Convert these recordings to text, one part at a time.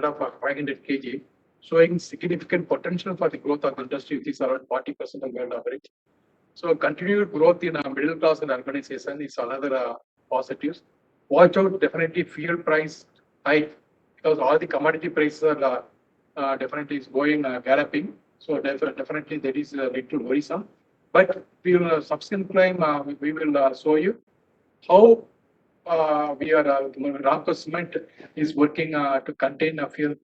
of 500 kg, showing significant potential for the growth of the industry, which is around 40% of world average. So continued growth in middle class and urbanization is another positives. Watch out definitely fuel price hike because all the commodity prices are definitely is going galloping. So definitely that is a little worrisome. But we will subsequent time we will show you how we are Ramco Cement is working to contain a fuel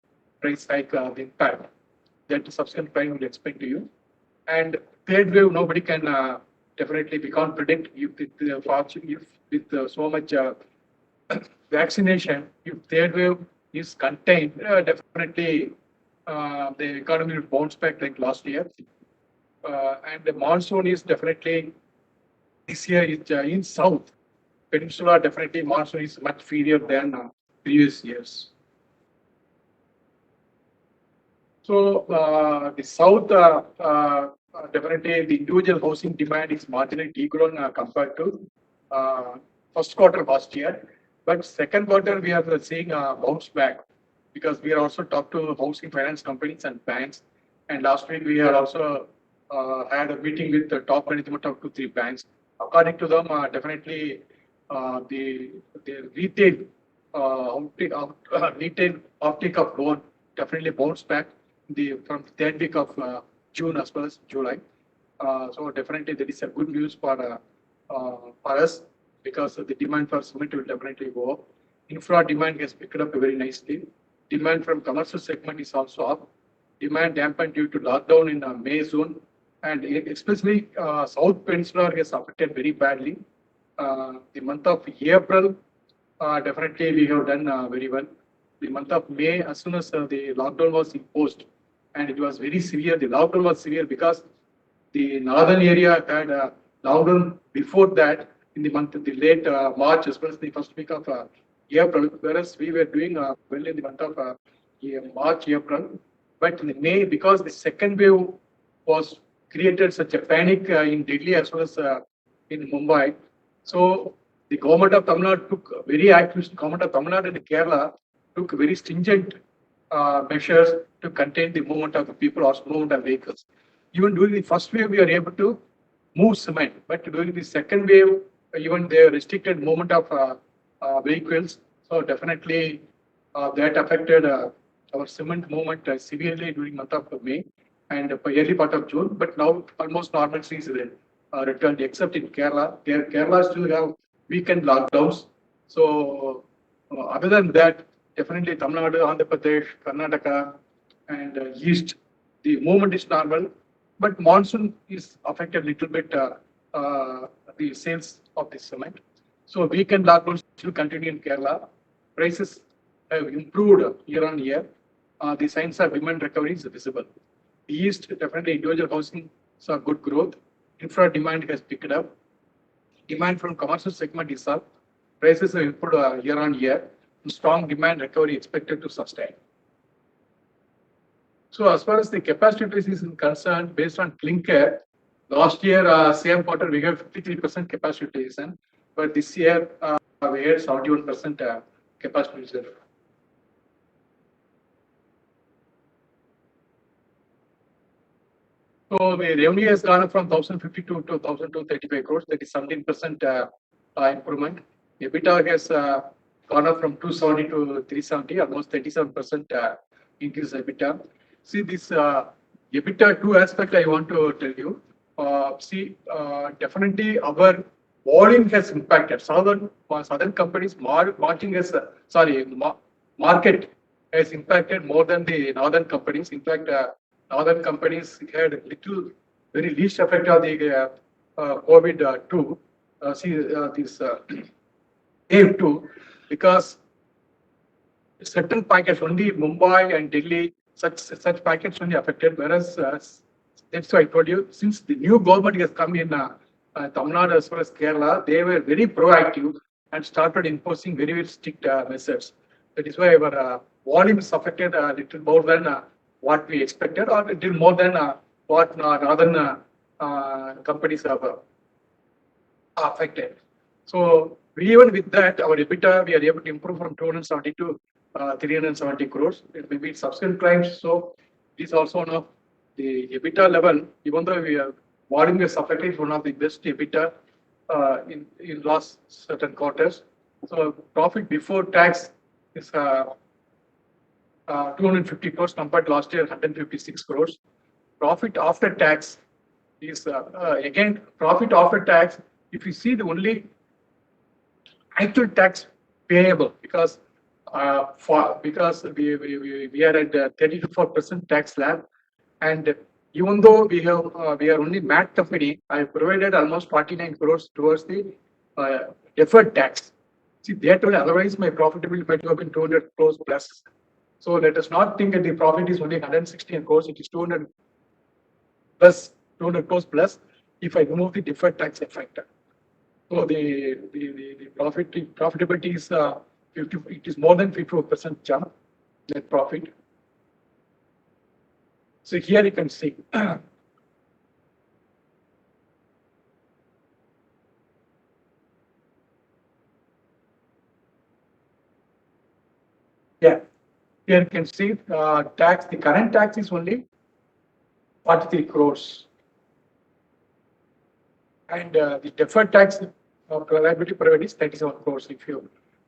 price hike the impact that subsequent time will explain to you. And third wave, nobody can definitely we can't predict if with so much vaccination, if third wave is contained, definitely the economy will bounce back like last year. And the monsoon is definitely this year is in south peninsula. Definitely monsoon is much inferior than previous years. So the south definitely the individual housing demand is marginally degrown compared to first quarter last year. But second quarter we are seeing a bounce back because we are also talked to housing finance companies and banks. And last week we had also had a meeting with the top management of 2-3 banks. According to them, definitely the retail retail uptake of loan definitely bounced back from third week of June as well as July. So definitely that is a good news for us because the demand for cement will definitely go up. Infra demand has picked up very nicely. Demand from commercial segment is also up. Demand dampened due to lockdown in May, June, and especially South Peninsula is affected very badly. The month of April, definitely we have done very well. The month of May, as soon as the lockdown was imposed, and it was very severe. The lockdown was severe because the northern area had lockdown before that in the month of the late March as well as the first week of April, whereas we were doing well in the month of March, April. But in May, because the second wave was created such a panic in Delhi as well as in Mumbai, so the government of Tamil Nadu took very active. Government of Tamil Nadu and Kerala took very stringent measures to contain the movement of the people or movement of vehicles. Even during the first wave, we are able to move cement, but during the second wave, even they restricted movement of vehicles. So definitely that affected our cement movement severely during month of May and early part of June. But now almost normalcy is returned, except in Kerala. Kerala still have weekend lockdowns. So other than that, definitely Tamil Nadu, Andhra Pradesh, Karnataka, and East, the movement is normal. But monsoon is affected a little bit the sales of the cement. So weekend lockdowns still continue in Kerala. Prices have improved year on year. The signs of demand recovery is visible. The East, definitely individual housing saw good growth. Infra demand has picked up. Demand from commercial segment is up. Prices have improved year on year. Strong demand recovery expected to sustain. So as far as the capacity utilization is concerned, based on clinker, last year same quarter we have 53% capacity utilization, but this year we had 71% capacity utilization. So the revenue has gone up from 1,052 to 1,235 crores. That is 17% improvement. EBITDA has gone up from 270 to 370, almost 37% increase EBITDA. See this EBITDA two aspect I want to tell you. Definitely our volume has impacted. Southern companies market has impacted more than the northern companies. In fact, northern companies had very least effect of the COVID two. This wave two, because certain packets only Mumbai and Delhi such packets only affected. Whereas that's why I told you, since the new government has come in Tamil Nadu as well as Kerala, they were very proactive and started imposing very, very strict measures. That is why our volume is affected a little more than what we expected, or a little more than what northern companies have affected. So even with that, our EBITDA we are able to improve from 270 to 370 crores. It may be subsequent clients. So this is also one of the EBITDA level, even though we are volume is affected, is one of the best EBITDA in last certain quarters. So profit before tax is 250 crores compared to last year 156 crores. Profit after tax is again profit after tax. If you see the only actual tax payable, because we are at 34% tax slab, and even though we are only MAT company, I provided almost 49 crores towards the deferred tax. See, that will otherwise my profitability might have been 200 crores plus. So let us not think that the profit is only 116 crores. It is 200 plus 200 crores plus if I remove the deferred tax effect. So the profitability is 50, it is more than 54% jump net profit. So here you can see. Yeah, here you can see tax. The current tax is only 43 crores, and the deferred tax liability provided is 37 crores.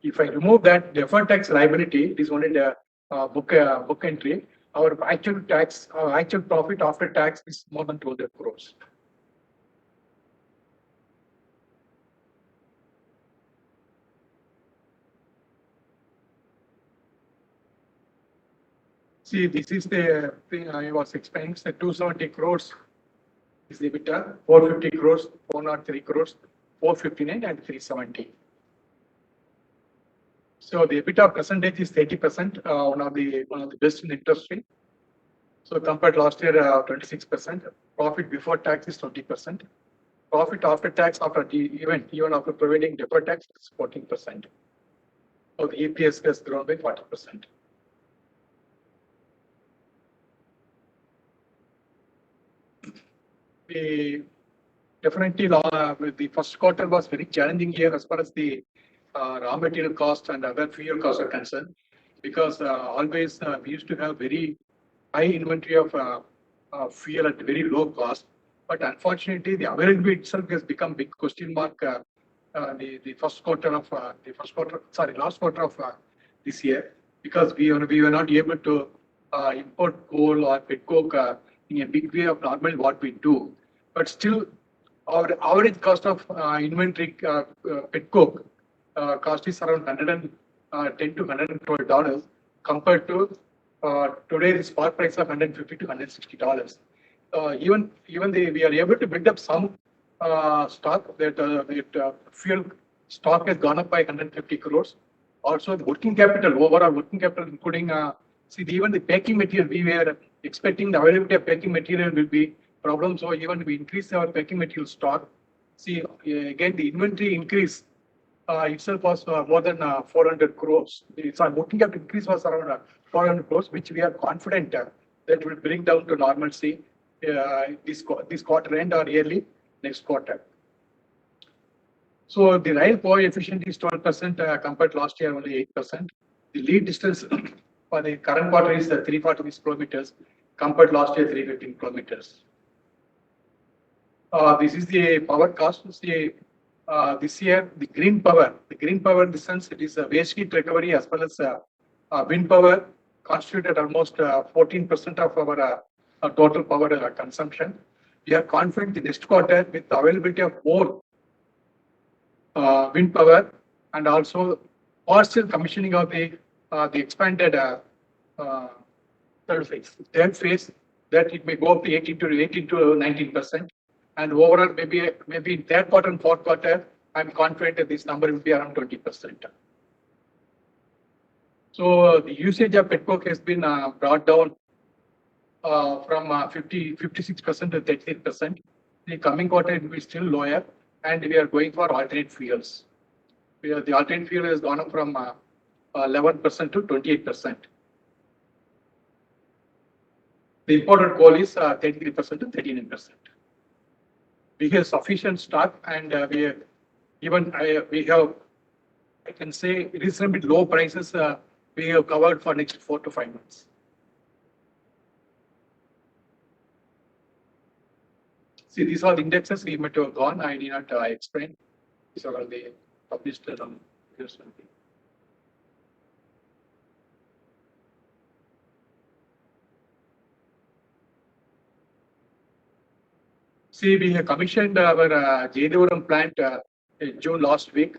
If I remove that deferred tax liability, it is only the book entry. Our actual tax, actual profit after tax is more than 200 crores. See, this is the thing I was explaining. The 270 crores is the EBITDA, 450 crores, 403 crores, 459 and 370. So the EBITDA percentage is 30%, one of the best in the industry. So compared to last year, 26%. Profit before tax is 20%. Profit after tax after even after providing deferred tax is 14%. So the EPS has grown by 40%. Definitely the first quarter was very challenging year as far as the raw material cost and other fuel costs are concerned, because always we used to have very high inventory of fuel at very low cost. But unfortunately, the availability itself has become big question mark. The last quarter of this year, because we were not able to import coal or petcoke in a big way of normally what we do. But still, our average cost of inventory petcoke cost is around $110 to $112 compared to today the spot price of $150 to $160. Even we are able to build up some stock that fuel stock has gone up by 150 crores. Also, the working capital, overall working capital, including even the packing material, we were expecting the availability of packing material will be problem. So even we increase our packing material stock. See, again, the inventory increase itself was more than 400 crores. Its working capital increase was around 400 crores, which we are confident that will bring down to normalcy this quarter end or early next quarter. So the rail power efficiency is 12% compared to last year only 8%. The lead distance for the current quarter is 346 kilometers compared to last year 315 kilometers. This is the power cost. This year the green power in the sense it is a waste heat recovery as well as wind power constituted almost 14% of our total power consumption. We are confident the next quarter with the availability of more wind power and also partial commissioning of the expanded third phase, that it may go up to 18 to 19%. And overall, maybe in third quarter and fourth quarter, I'm confident that this number will be around 20%. So the usage of petcoke has been brought down from 56% to 38%. The coming quarter it will be still lower, and we are going for alternate fuels. The alternate fuel has gone up from 11% to 28%. The imported coal is 33% to 39%. We have sufficient stock, and we have, I can say, reasonably low prices we have covered for next 4 to 5 months. See, these are the indexes we might have gone. I did not explain. These are all the published here's one thing. See, we have commissioned our Jaydevaram plant in June last week.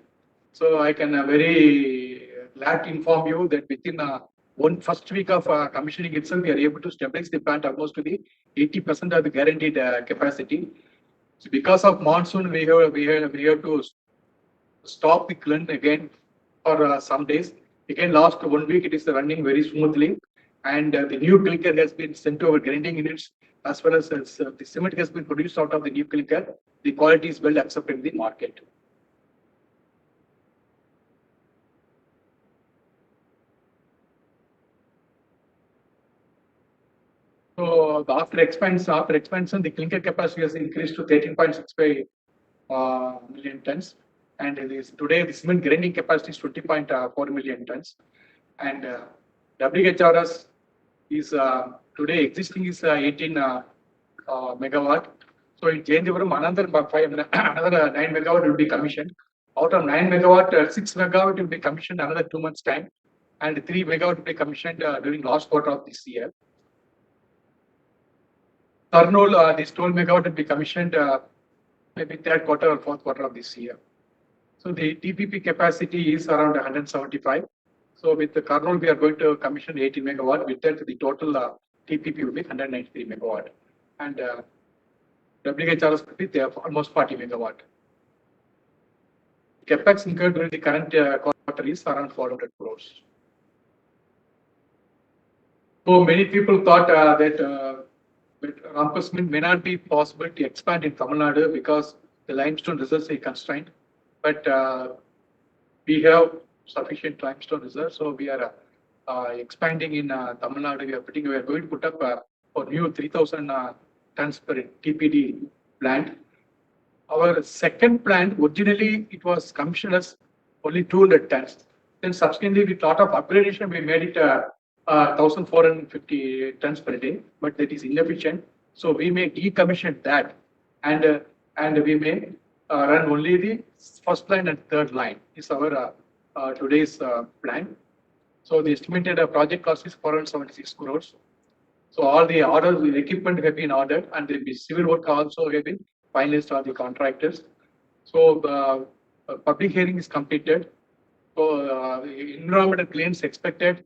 So I can very glad to inform you that within one first week of commissioning itself, we are able to stabilize the plant almost to the 80% of the guaranteed capacity. So because of monsoon, we have to stop the kiln again for some days. Again, last 1 week it is running very smoothly, and the new clinker has been sent to our grinding units, as well as the cement has been produced out of the new clinker. The quality is well accepted in the market. So after expansion, the clinker capacity has increased to 13.65 million tons, and today the cement grinding capacity is 20.4 million tons, and WHRS is today existing is 18 megawatt. So in Jaydevaram, another 9 megawatt will be commissioned. Out of 9 megawatt, 6 megawatt will be commissioned another 2 months time, and 3 megawatt will be commissioned during last quarter of this year. Kurnool, this 12 megawatt will be commissioned maybe third quarter or fourth quarter of this year. So the TPP capacity is around 175. So with the Kurnool, we are going to commission 18 megawatt. With that, the total TPP will be 193 megawatt, and WHRS will be almost 40 megawatt. Capex incurred during the current quarter is around 400 crores. So many people thought that Ramco Cement may not be possible to expand in Tamil Nadu because the limestone reserves are constrained, but we have sufficient limestone reserves, so we are expanding in Tamil Nadu. We are going to put up a new 3,000 tons per TPD plant. Our second plant, originally it was commissioned as only 200 tons. Then subsequently with lot of upgradation, we made it 1,450 tons per day, but that is inefficient. So we may decommission that, and we may run only the first line and third line. Is our today's plan. So the estimated project cost is 476 crores. So all the orders, the equipment have been ordered, and the civil work also have been finalized by the contractors. So the public hearing is completed. So environmental claims expected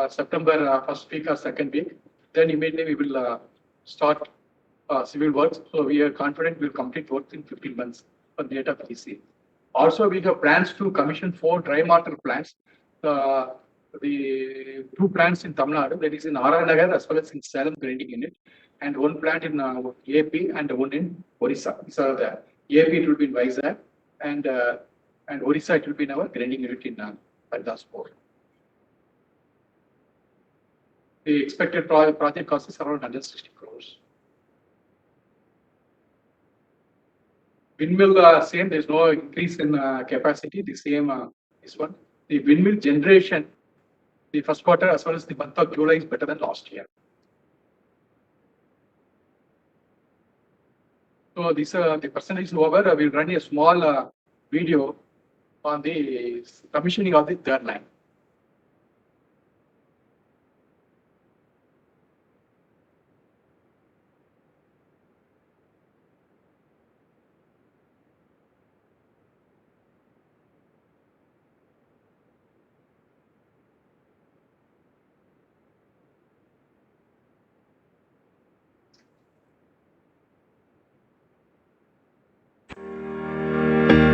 September first week or second week. Then immediately we will start civil works. So we are confident we will complete work in 15 months from the date of EC. Also, we have plans to commission 4 dry mortar plants. The 2 plants in Tamil Nadu, that is in Aranagar as well as in Salem grinding unit, and 1 plant in AP and 1 in Orissa. These are the AP, it will be in Vizag, and Orissa, it will be in our grinding unit in Pardaspur. The expected project cost is around 160 crores. Windmill, same, there is no increase in capacity, the same this one. The windmill generation, the first quarter as well as the month of July is better than last year. So this the percentage is over. We will run a small video on the commissioning of the third line.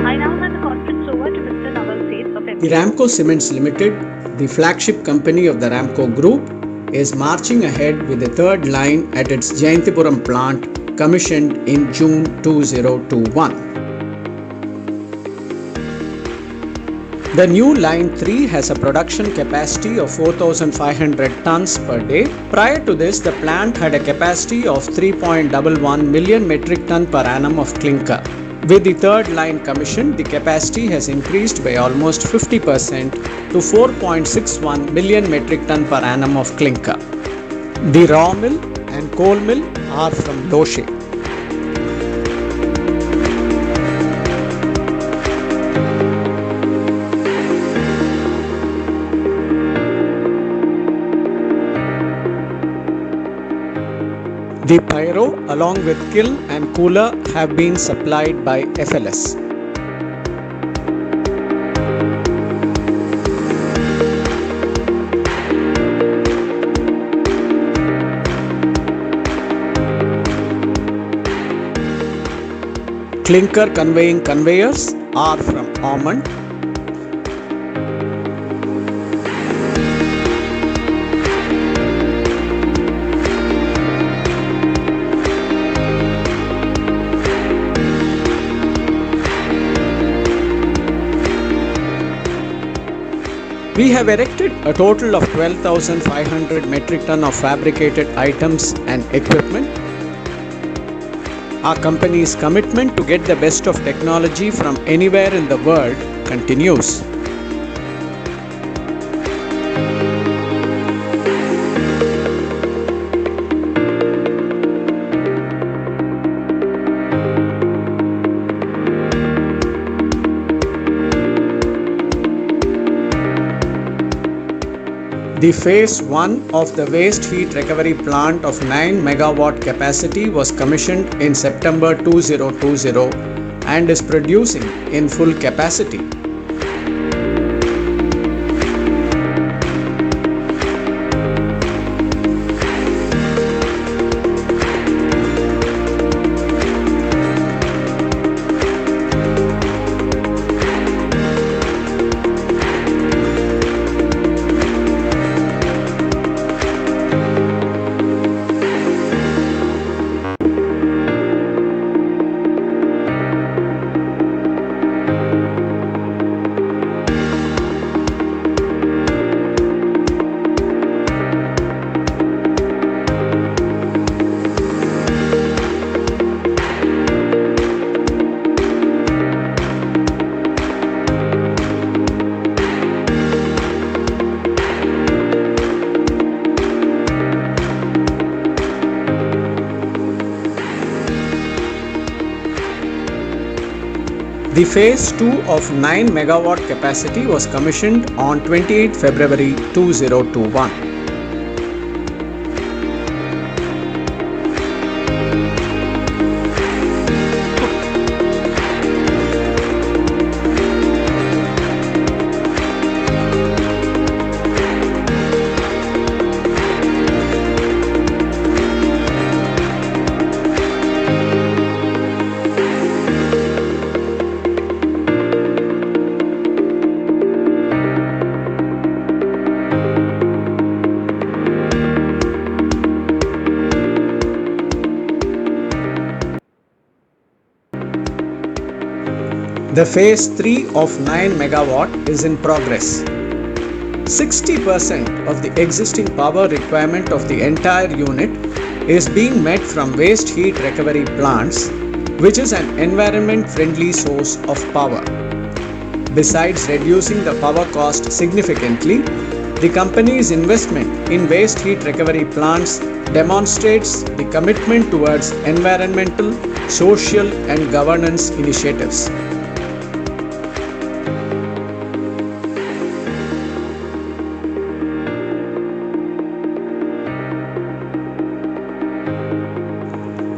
I now hand the conference over to Mr. Naval Seth of The Ramco Cements Limited, the flagship company of the Ramco Group, is marching ahead with the third line at its Jayantipuram plant, commissioned in June 2021. The new line 3 has a production capacity of 4,500 tons per day. Prior to this, the plant had a capacity of 3.11 million metric ton per annum of clinker. With the third line commissioned, the capacity has increased by almost 50% to 4.61 million metric ton per annum of clinker. The raw mill and coal mill are from Loshe. The pyro along with kiln and cooler have been supplied by FLS. Clinker conveying conveyors are from Almond. We have erected a total of 12,500 metric ton of fabricated items and equipment. Our company's commitment to get the best of technology from anywhere in the world continues. The phase 1 of the waste heat recovery plant of 9 megawatt capacity was commissioned in September 2020 and is producing in full capacity. The phase 2 of 9 megawatt capacity was commissioned on 28 February 2021. The phase 3 of 9 megawatt is in progress. 60% of the existing power requirement of the entire unit is being met from waste heat recovery plants, which is an environment-friendly source of power. Besides reducing the power cost significantly, the company's investment in waste heat recovery plants demonstrates the commitment towards environmental, social, and governance initiatives.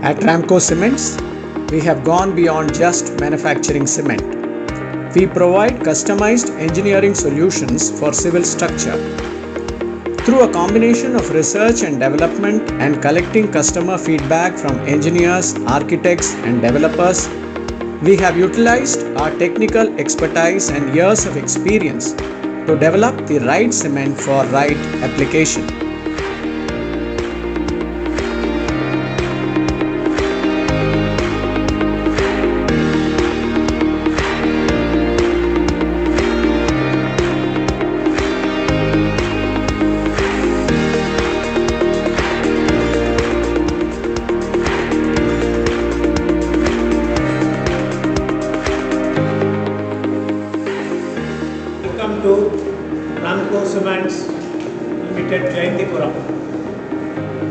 At Ramco Cements, we have gone beyond just manufacturing cement. We provide customized engineering solutions for civil structure. Through a combination of research and development and collecting customer feedback from engineers, architects, and developers, we have utilized our technical expertise and years of experience to develop the right cement for right application.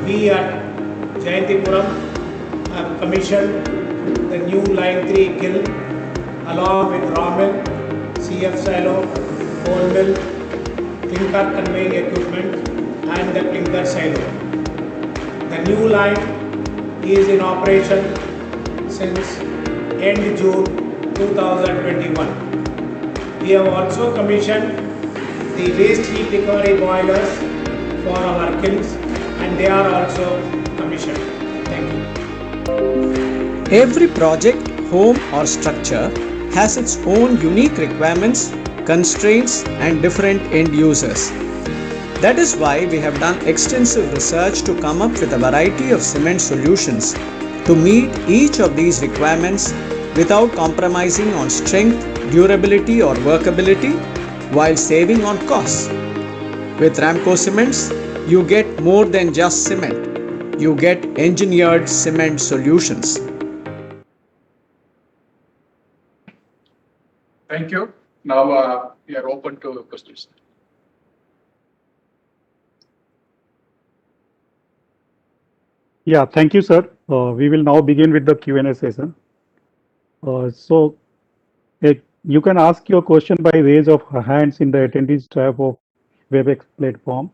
we at Jayantipuram have commissioned the new Line 3 kiln along with raw mill, CF silo, coal mill, clinker conveying equipment and the clinker silo. The new line is in operation since end June 2021. We have also commissioned the waste heat recovery boilers for our kilns and they are also commissioned. Thank you. Every project, home or structure has its own unique requirements, constraints, and different end users. That is why we have done extensive research to come up with a variety of cement solutions to meet each of these requirements without compromising on strength, durability, or workability while saving on costs. With Ramco Cements, you get more than just cement. You get engineered cement solutions. Thank you. Now we are open to questions. Yeah, thank you, sir. We will now begin with the Q&A session. You can ask your question by raise of hands in the attendees tab of WebEx platform.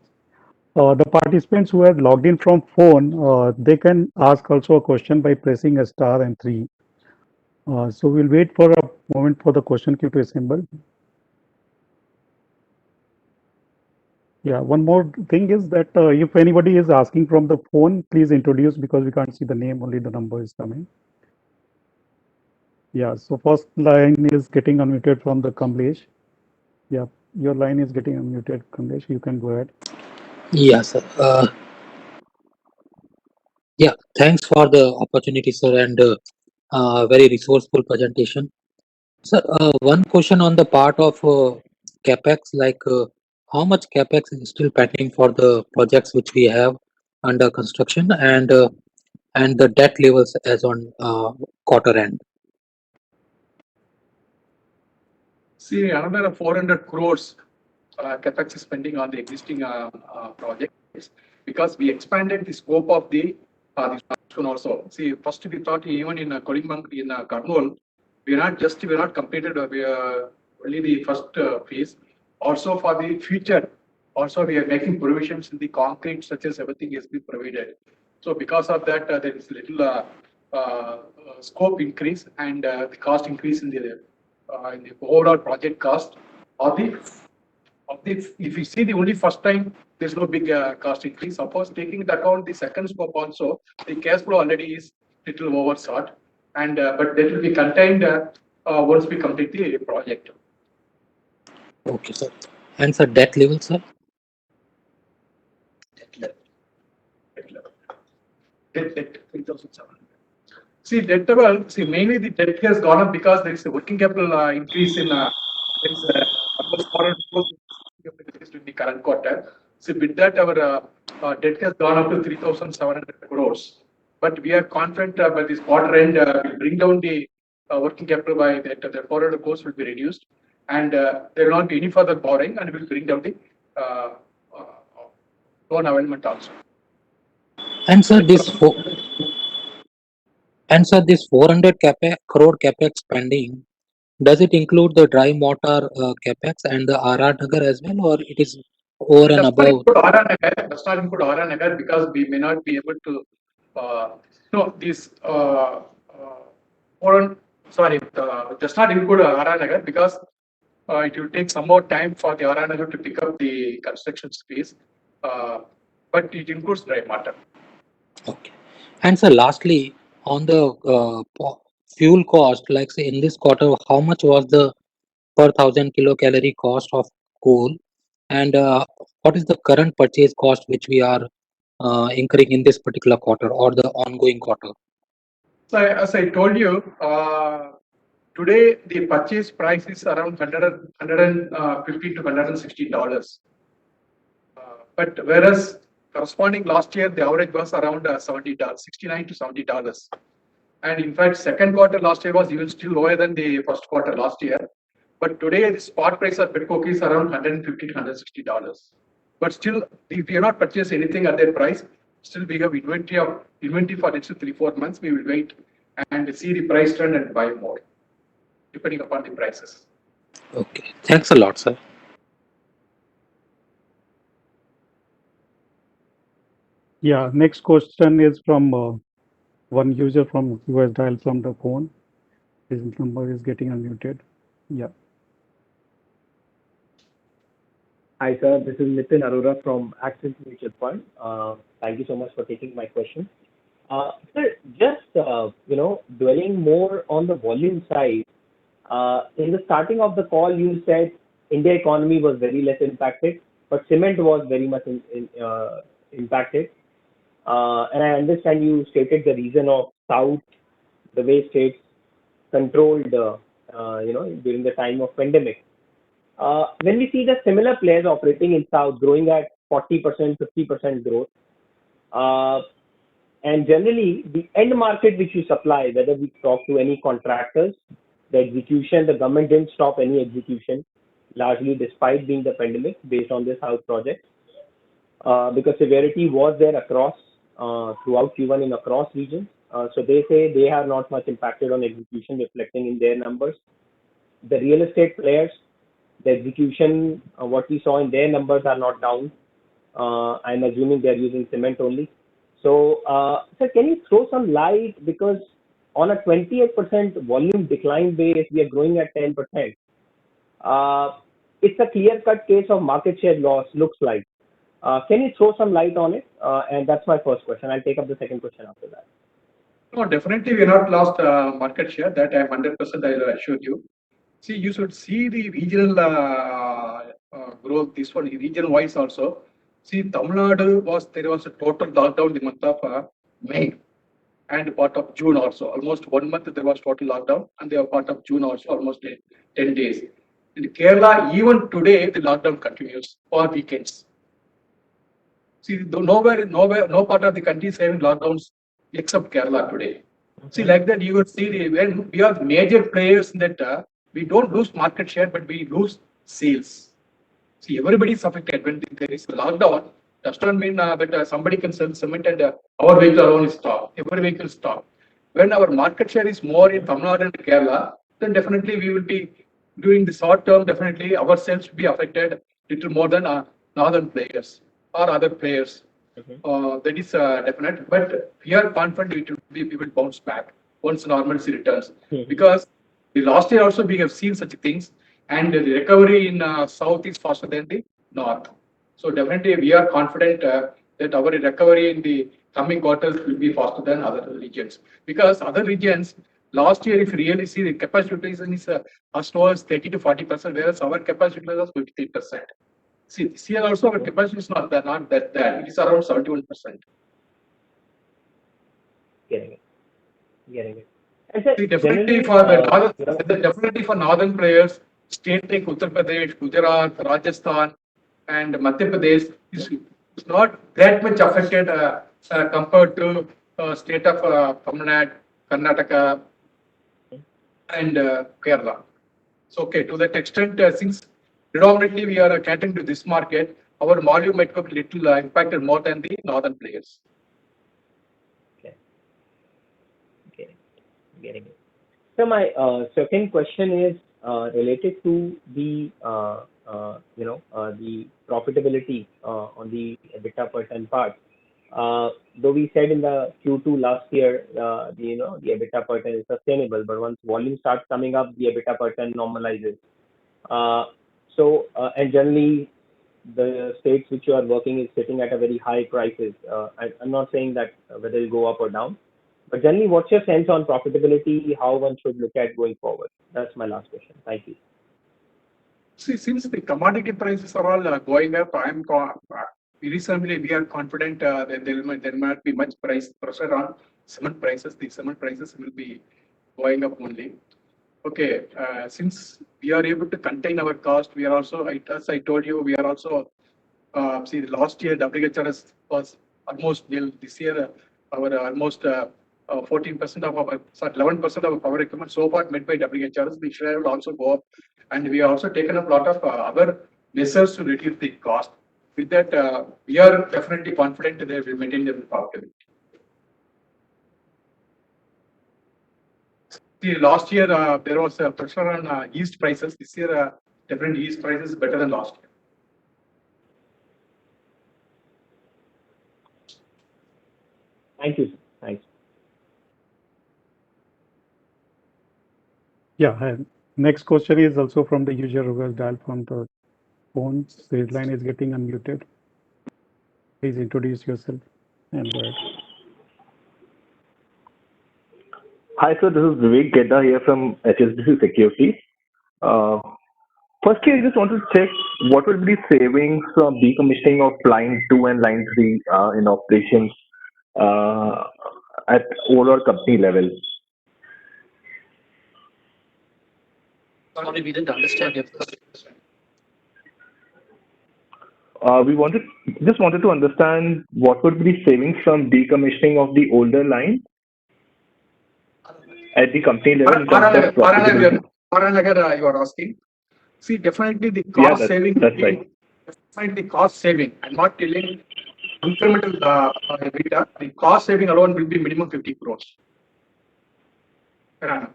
The participants who have logged in from phone, they can ask also a question by pressing a star and 3. So we'll wait for a moment for the question queue to assemble. Yeah, one more thing is that if anybody is asking from the phone, please introduce because we can't see the name, only the number is coming. Yeah, so first line is getting unmuted from the Kamlesh. Yeah, your line is getting unmuted, Kamlesh. You can go ahead. Yeah, sir. Yeah, thanks for the opportunity, sir, and very resourceful presentation. Sir, one question on the part of capex, like how much capex is still pending for the projects which we have under construction, and the debt levels as on quarter end. See, another 400 crores capex is spending on the existing projects because we expanded the scope of the this one also. See, first we thought even in Kolimang, in Kurnool, we're not completed. We are only the first phase. Also for the future, also we are making provisions in the concrete, such as everything has been provided. So because of that, there is little scope increase and the cost increase in the overall project cost. If you see the only first time, there's no big cost increase. Suppose taking into account the second scope also, the cash flow already is little overshot, and but that will be contained once we complete the project. Okay, sir. And sir, debt level, sir? Debt 3,700. See, debt level, mainly the debt has gone up because there is a working capital increase in almost 400 crores in the current quarter. So with that, our debt has gone up to 3,700 crores. But we are confident by this quarter end, we'll bring down the working capital by that, the 400 crores will be reduced. And there will not be any further borrowing, and we'll bring down the loan availment also. And sir, this 400 crore capex spending, does it include the dry mortar capex and the RR Nagar as well, or it is over and above? Does not include RR Nagar because we may not be able to. No, this does not include RR Nagar because it will take some more time for the RR Nagar to pick up the construction space. But it includes dry mortar. Okay. And sir, lastly, on the fuel cost, like say in this quarter, how much was the per 1000 kilocalorie cost of coal, and what is the current purchase cost which we are incurring in this particular quarter or the ongoing quarter? So as I told you, today the purchase price is around $150 to $160. But whereas corresponding last year, the average was around $69 to $70. And in fact, second quarter last year was even still lower than the first quarter last year. But today, the spot price of petcoke is around $150 to $160. But still, if we have not purchased anything at that price, Still we have inventory for next 3-4 months. We will wait and see the price trend and buy more, depending upon the prices. Okay. Thanks a lot, sir. Yeah, next question is from one user who has dialed from the phone. His number is getting unmuted. Yeah. Hi, sir. This is Nitin Arora from Axis Mutual Fund. Thank you so much for taking my question. Sir, just dwelling more on the volume side. In the starting of the call, you said India economy was very less impacted, but cement was very much impacted. And I understand you stated the reason of South, the way states controlled, during the time of pandemic. When we see the similar players operating in South growing at 40%, 50% growth, and generally the end market which you supply, whether we talk to any contractors, the execution, the government didn't stop any execution, largely despite being the pandemic based on the South project, because severity was there across throughout Q1 in across regions. So they say they are not much impacted on execution, reflecting in their numbers. The real estate players, the execution, what we saw in their numbers are not down. I'm assuming they're using cement only. So, sir, can you throw some light, because on a 28% volume decline base, we are growing at 10%. It's a clear-cut case of market share loss, looks like. Can you throw some light on it? And that's my first question. I'll take up the second question after that. No, definitely we are not lost market share. That I am 100% I assure you. See, you should see the regional growth. This one region wise also. See, Tamil Nadu there was a total lockdown in the month of May and part of June also. Almost 1 month there was total lockdown, and they were part of June also, almost 10 days. In Kerala, even today the lockdown continues for weekends. See, no part of the country is having lockdowns except Kerala today. See, like that, you would see when we are major players in that, we don't lose market share, but we lose sales. See, everybody is affected when there is a lockdown. Does not mean that somebody can sell cement and our vehicle alone is stopped. Every vehicle is stopped. When our market share is more in Tamil Nadu and Kerala, then definitely we will be doing the short term. Definitely our sales will be affected little more than northern players or other players. That is definite, but we are confident we will bounce back once normalcy returns. Because the last year also we have seen such things, and the recovery in south is faster than the north. So definitely we are confident that our recovery in the coming quarters will be faster than other regions. Because other regions last year, if you really see, the capacity utilization is as low as 30 to 40%, whereas our capacity utilization is 53%. See, this year also our capacity is not that bad. It is around 71%. Getting it. See, definitely for definitely for northern players, state like Uttar Pradesh, Gujarat, Rajasthan, and Madhya Pradesh is not that much affected compared to state of Tamil Nadu, Karnataka, and Kerala. So, okay, to that extent, since predominantly we are catering to this market, our volume might be little impacted more than the northern players. Okay. Getting it. So my second question is related to the the profitability on the EBITDA per ton part. Though we said in the Q2 last year, the EBITDA per ton is sustainable, but once volume starts coming up, the EBITDA per ton normalizes. And generally, the states which you are working is sitting at a very high prices. I'm not saying that whether it go up or down, but generally, what's your sense on profitability? How one should look at going forward? That's my last question. Thank you. See, since the commodity prices are all going up, recently we are confident that there might be much price pressure on cement prices. The cement prices will be going up only. Okay, since we are able to contain our cost, we are also, as I told you, we are also, see, last year WHRS was almost nil. This year, our almost 14% of our, 11% of our power equipment so far made by WHRS. The share will also go up, and we have also taken up a lot of other measures to reduce the cost. with that, we are definitely confident that they will maintain their profitability. See, last year there was a pressure on yeast prices. This year, definitely yeast prices better than last year. Thank you, sir. Thanks. Yeah, and next question is also from the user who has dialed from the phone. His line is getting unmuted. Please introduce yourself and go ahead. Hi, sir. This is Vivek Gedda here from HSBC Securities. Firstly, I just wanted to check what will be savings from decommissioning of line 2 and line 3 in operations at overall company level. Sorry, we didn't understand your question. We just wanted to understand what would be savings from decommissioning of the older line at the company level in terms of profitability. Paranagar, you are asking. See, definitely the Yeah, cost saving. that's right. Definitely cost saving. I'm not telling incremental EBITDA. The cost saving alone will be minimum 50 crores per annum.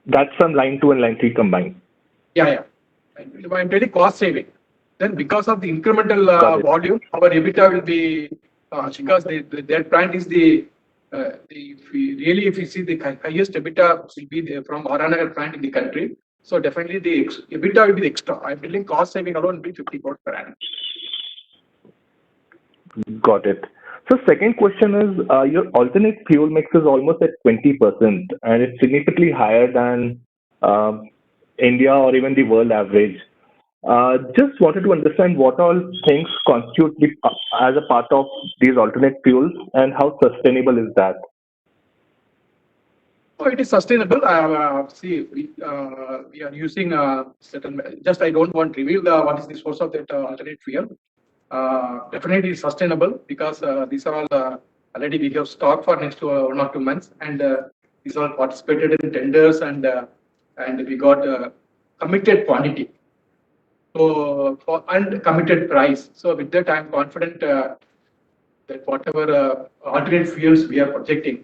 That's from line 2 and line 3 combined. Yeah. I'm telling cost saving. Then because of the incremental Got it. volume, our EBITDA will be because their plant is if you see the highest EBITDA will be from Paranagar plant in the country. So definitely the EBITDA will be the extra. I'm telling cost saving alone will be 50 crores per annum. Got it. So second question is, your alternate fuel mix is almost at 20%, and it's significantly higher than India or even the world average. Just wanted to understand what all things constitute as a part of these alternate fuels, and how sustainable is that? Oh, it is sustainable. See, we are using certain. Just I don't want to reveal what is the source of that alternate fuel. Definitely sustainable because these are all already we have stock for next 1 or 2 months, and these are participated in tenders, and we got committed quantity. So and committed price. So with that, I'm confident that whatever alternate fuels we are projecting,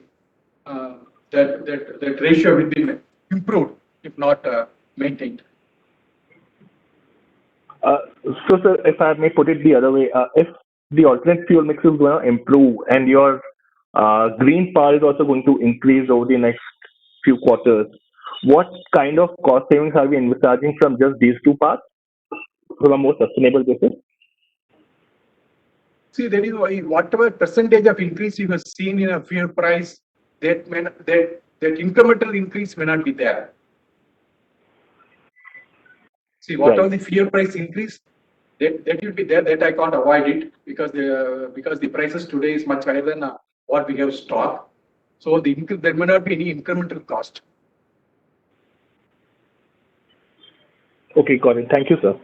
that ratio will be improved, if not maintained. So, sir, if I may put it the other way, if the alternate fuel mix is going to improve and your green power is also going to increase over the next few quarters, what kind of cost savings are we envisaging from just these two parts from a more sustainable basis? See, there is whatever percentage of increase you have seen in a fuel price, that incremental increase may not be there. See, whatever the fuel price increase, that will be there. That I can't avoid it because the prices today is much higher than what we have stock. So there may not be any incremental cost. Okay, got it. Thank you, sir.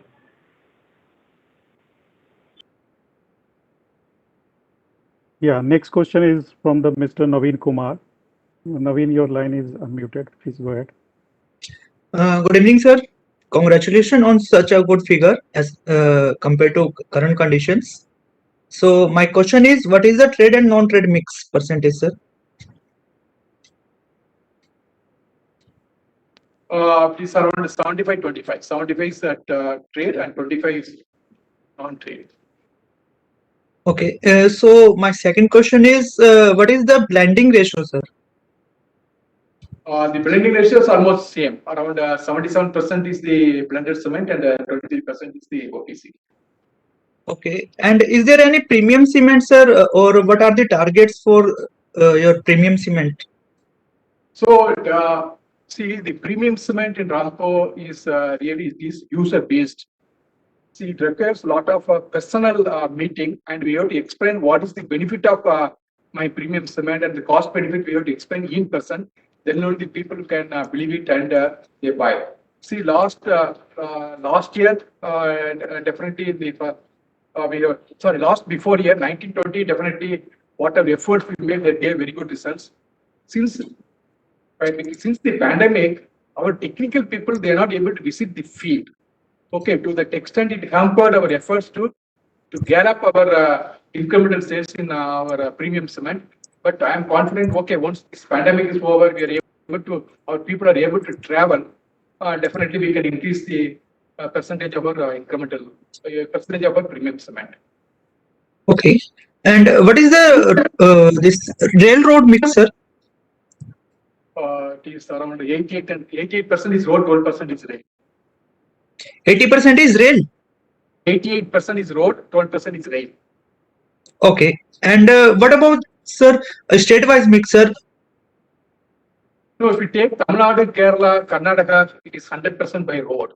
Yeah, next question is from the Mr. Naveen Kumar. Naveen, your line is unmuted. Please go ahead. Good evening, sir. Congratulations on such a good figure as compared to current conditions. So my question is, what is the trade and non-trade mix percentage, sir? Please around 75-25. 75 is at trade and 25 is non-trade. Okay. So my second question is, what is the blending ratio, sir? The blending ratio is almost same. Around 77% is the blended cement and 23% is the OPC. Okay. And is there any premium cement, sir, or what are the targets for your premium cement? So see, the premium cement in Ramco is really user based. See, it requires a lot of personal meeting, and we have to explain what is the benefit of my premium cement and the cost benefit. We have to explain in person. Then only the people can believe it and they buy. See, last year, definitely before year 1920, definitely whatever efforts we made, they gave very good results. Since the pandemic, our technical people, they are not able to visit the field. Okay, to that extent, it hampered our efforts to to gear up our incremental sales in our premium cement. But I am confident, okay, once this pandemic is over, we are able to, our people are able to travel, definitely we can increase the percentage of our incremental, percentage of our premium cement. Okay. And what is the this railroad mix, sir? It is around 88% is road, 12% is rail. 80% is rail. 88% is road, 12% is rail. Okay. And what about, sir, a state-wise mix, sir? So if you take Tamil Nadu, Kerala, Karnataka, it is 100% by road.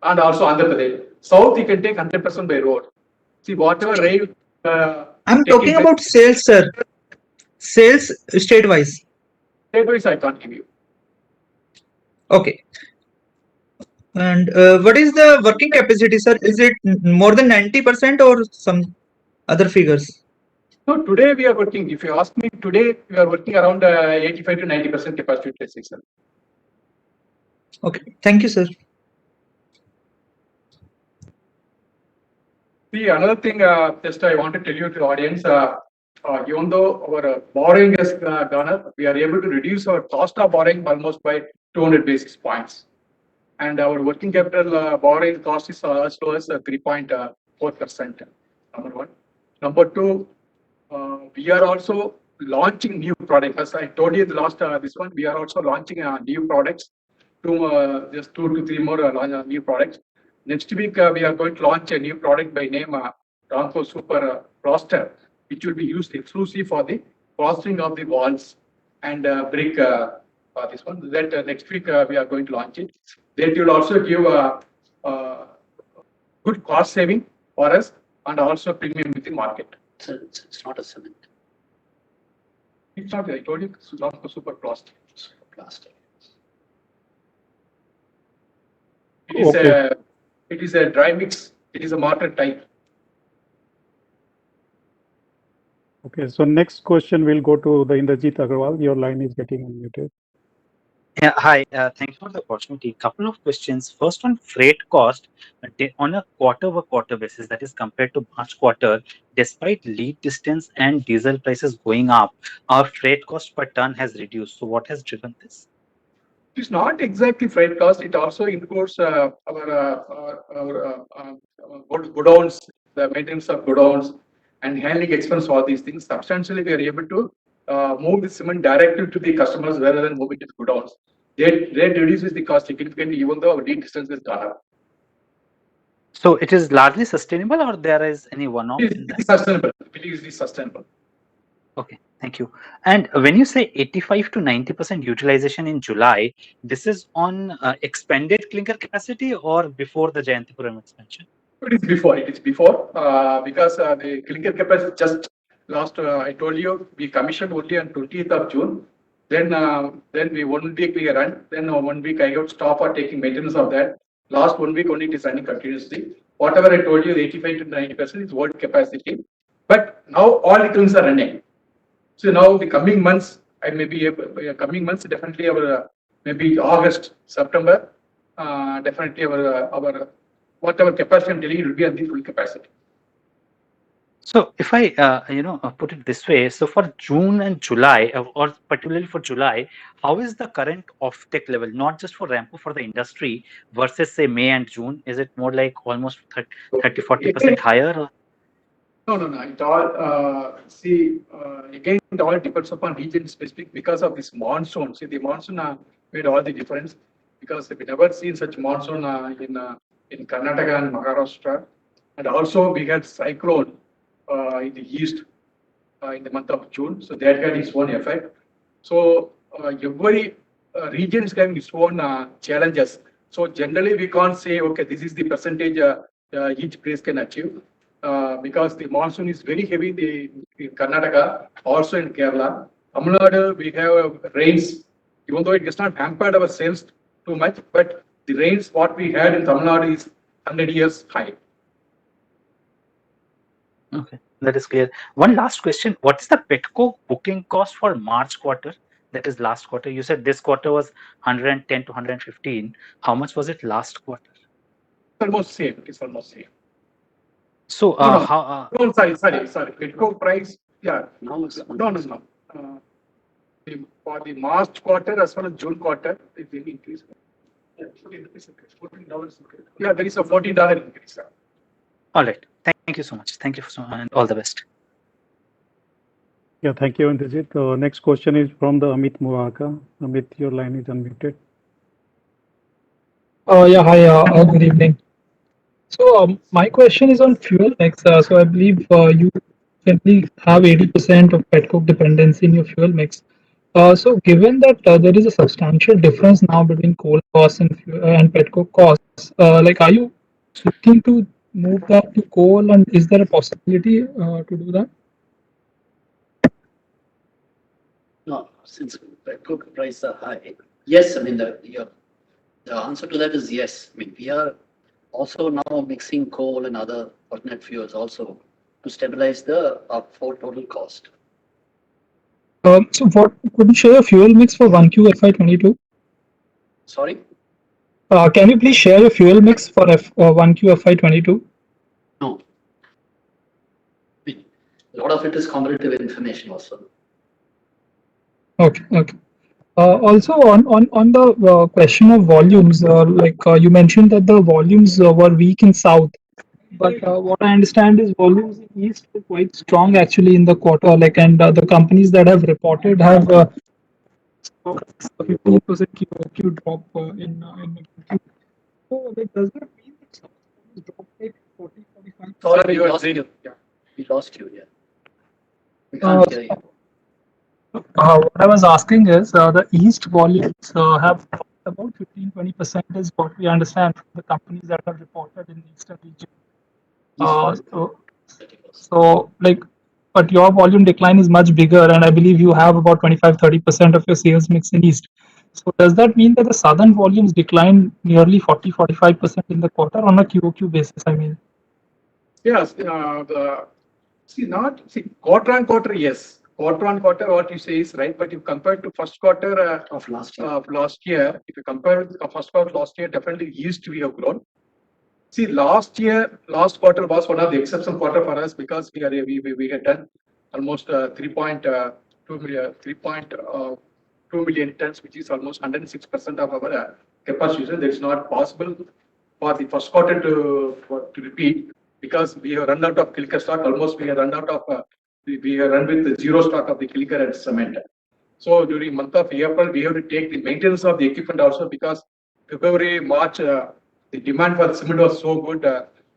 And also Andhra Pradesh. South, you can take 100% by road. See, whatever rail. I'm talking about sales, sir. Sales state-wise. State-wise, I can't give you. Okay. And what is the working capacity, sir? Is it more than 90% or some other figures? So today we are working, if you ask me, today we are working around 85 to 90% capacity utilization. Okay. Thank you, sir. See, another thing, just I want to tell you to the audience, even though our borrowing has gone up, we are able to reduce our cost of borrowing almost by 200 basis points. And our working capital borrowing cost is as low as 3.4%. Number one. Number two, we are also launching new products. As I told you the last this one, we are also launching new products. Just 2 to 3 more new products. Next week, we are going to launch a new product by name Ramco Super Plaster, which will be used exclusively for the plastering of the walls and brick. This one. That next week we are going to launch it. That will also give good cost saving for us and also premium with the market. It's not a cement. It's not. I told you, it's Ramco Super Plaster. Super plastic. It is a dry mix. It is a mortar type. Okay, so next question will go to the Indrajit Agarwal. Your line is getting unmuted. Yeah, hi. Thanks for the opportunity. Couple of questions. First, on freight cost, on a quarter-over-quarter basis, that is compared to March quarter, despite lead distance and diesel prices going up, our freight cost per ton has reduced. So, what has driven this? It's not exactly freight cost. It also includes our godowns, the maintenance of godowns, and handling expense. All these things substantially, we are able to move the cement directly to the customers rather than moving to the godowns. That reduces the cost significantly, even though our lead distance is gone up. So, it is largely sustainable, or there is any one-off in that? It is sustainable. It is sustainable. Okay, thank you. And when you say 85 to 90% utilization in July, this is on expanded clinker capacity or before the Jayantipuram expansion? It is before. It is before because the clinker capacity just last. I told you we commissioned only on 20th of June. Then we 1 week we run. Then 1 week I got stop for taking maintenance of that. Last 1 week only it is running continuously. Whatever I told you, the 85 to 90% is world capacity. But now all the kilns are running. So now the coming months, I may be coming months definitely our maybe August, September, definitely our whatever capacity I'm telling you will be at the full capacity. So if I put it this way, so for June and July, or particularly for July, how is the current offtake level, not just for Ramco, for the industry versus say May and June? Is it more like almost 30-40% higher? Or? No. It all again it all depends upon region specific because of this monsoon. See, the monsoon made all the difference because we never seen such monsoon in Karnataka and Maharashtra, and also we had cyclone in the east in the month of June, so that had its own effect. So every region is having its own challenges. So generally we can't say okay this is the percentage each place can achieve. Because the monsoon is very heavy in Karnataka, also in Kerala. Tamil Nadu, we have rains, even though it does not hamper our sales too much, but the rains what we had in Tamil Nadu is 100 years high. Okay, that is clear. One last question. What is the petcoke booking cost for March quarter? That is last quarter. You said this quarter was 110 to 115. How much was it last quarter? Almost same. It's almost same. So, No, no. how, Oh, sorry. Petcoke price, yeah. No. For the March quarter as well as June quarter, it will increase. Yeah, $14 increase. Yeah, there is a $14 increase. all right. Thank you so much. Thank you so much, and all the best. Yeah, thank you, Indrajit. Next question is from the Amit Murarka. Amit, your line is unmuted. Yeah, hi, good evening. So my question is on fuel mix. So I believe you currently have 80% of petcoke dependency in your fuel mix. So given that there is a substantial difference now between coal costs and petcoke costs, like are you looking to move that to coal, and is there a possibility to do that? No, since petcoke prices are high, yes, I mean, the answer to that is yes. I mean, we are also now mixing coal and other alternate fuels also to stabilize the for total cost. So what could you share your fuel mix for 1Q FY22? Sorry? Can you please share your fuel mix for 1Q FY22? No. I mean, a lot of it is competitive information also. Okay. Also on the question of volumes, you mentioned that the volumes were weak in South, but what I understand is volumes in East were quite strong actually in the quarter. And the companies that have reported have 15% QOQ drop in Q. So does that mean that South volumes dropped like 40-45%? Sorry, we lost you. Yeah, we can't hear you. What I was asking is the East volumes have dropped about 15-20% is what we understand from the companies that have reported in the Eastern region. But your volume decline is much bigger, and I believe you have about 25-30% of your sales mix in East. So does that mean that the Southern volumes declined nearly 40-45% in the quarter on a QOQ basis? I mean. Yes. Quarter on quarter, yes. Quarter on quarter, what you say is right. But if compared to first quarter of last year, if you compare with the first quarter last year, definitely East we have grown. See, last quarter was one of the exceptional quarter for us because we had done almost 3.2 million tons, which is almost 106% of our capacity. So it's not possible for the first quarter to repeat because we have run out of clinker stock. Almost we have run out of we have run with the zero stock of the clinker and cement. So during month of April, we have to take the maintenance of the equipment also because February, March, the demand for the cement was so good,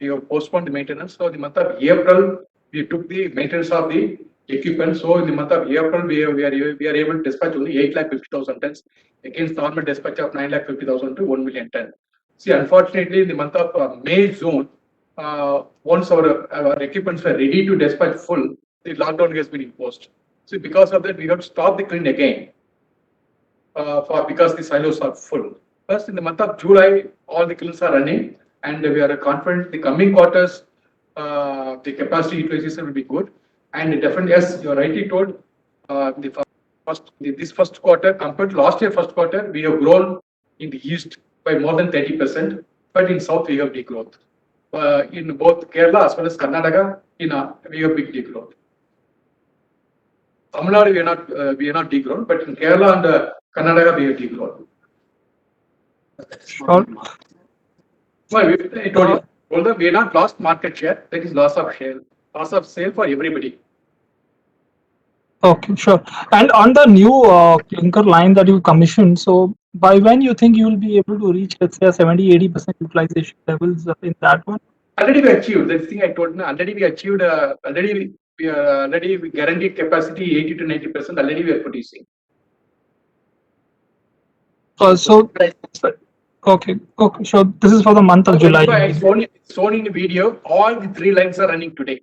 we have postponed the maintenance. So in the month of April, we took the maintenance of the equipment. So in the month of April, we are able to dispatch only 850,000 tons against normal dispatch of 950,000 to 1 million tons. See, unfortunately, in the month of May, June, once our equipments were ready to dispatch full, the lockdown has been imposed. So because of that, we have to stop the kiln again because the silos are full. First, in the month of July, all the kilns are running, and we are confident the coming quarters, the capacity utilization will be good. And definitely, yes, you are rightly told, this first quarter compared to last year first quarter, we have grown in the East by more than 30%, but in South we have degrowth. In both Kerala as well as Karnataka, we have big degrowth. Tamil Nadu, we are not degrown, but in Kerala and Karnataka, we have degrown. Sure. Well, I told you, we are not lost market share. There is loss of sale for everybody. Okay, sure. And on the new clinker line that you commissioned, so by when you think you will be able to reach, let's say, 70-80% utilization levels in that one? Already we achieved. That's the thing I told you. Already we achieved. We guaranteed capacity 80 to 90%. Already we are producing. Okay, sure. This is for the month of July. Shown in the video, all the 3 lines are running today.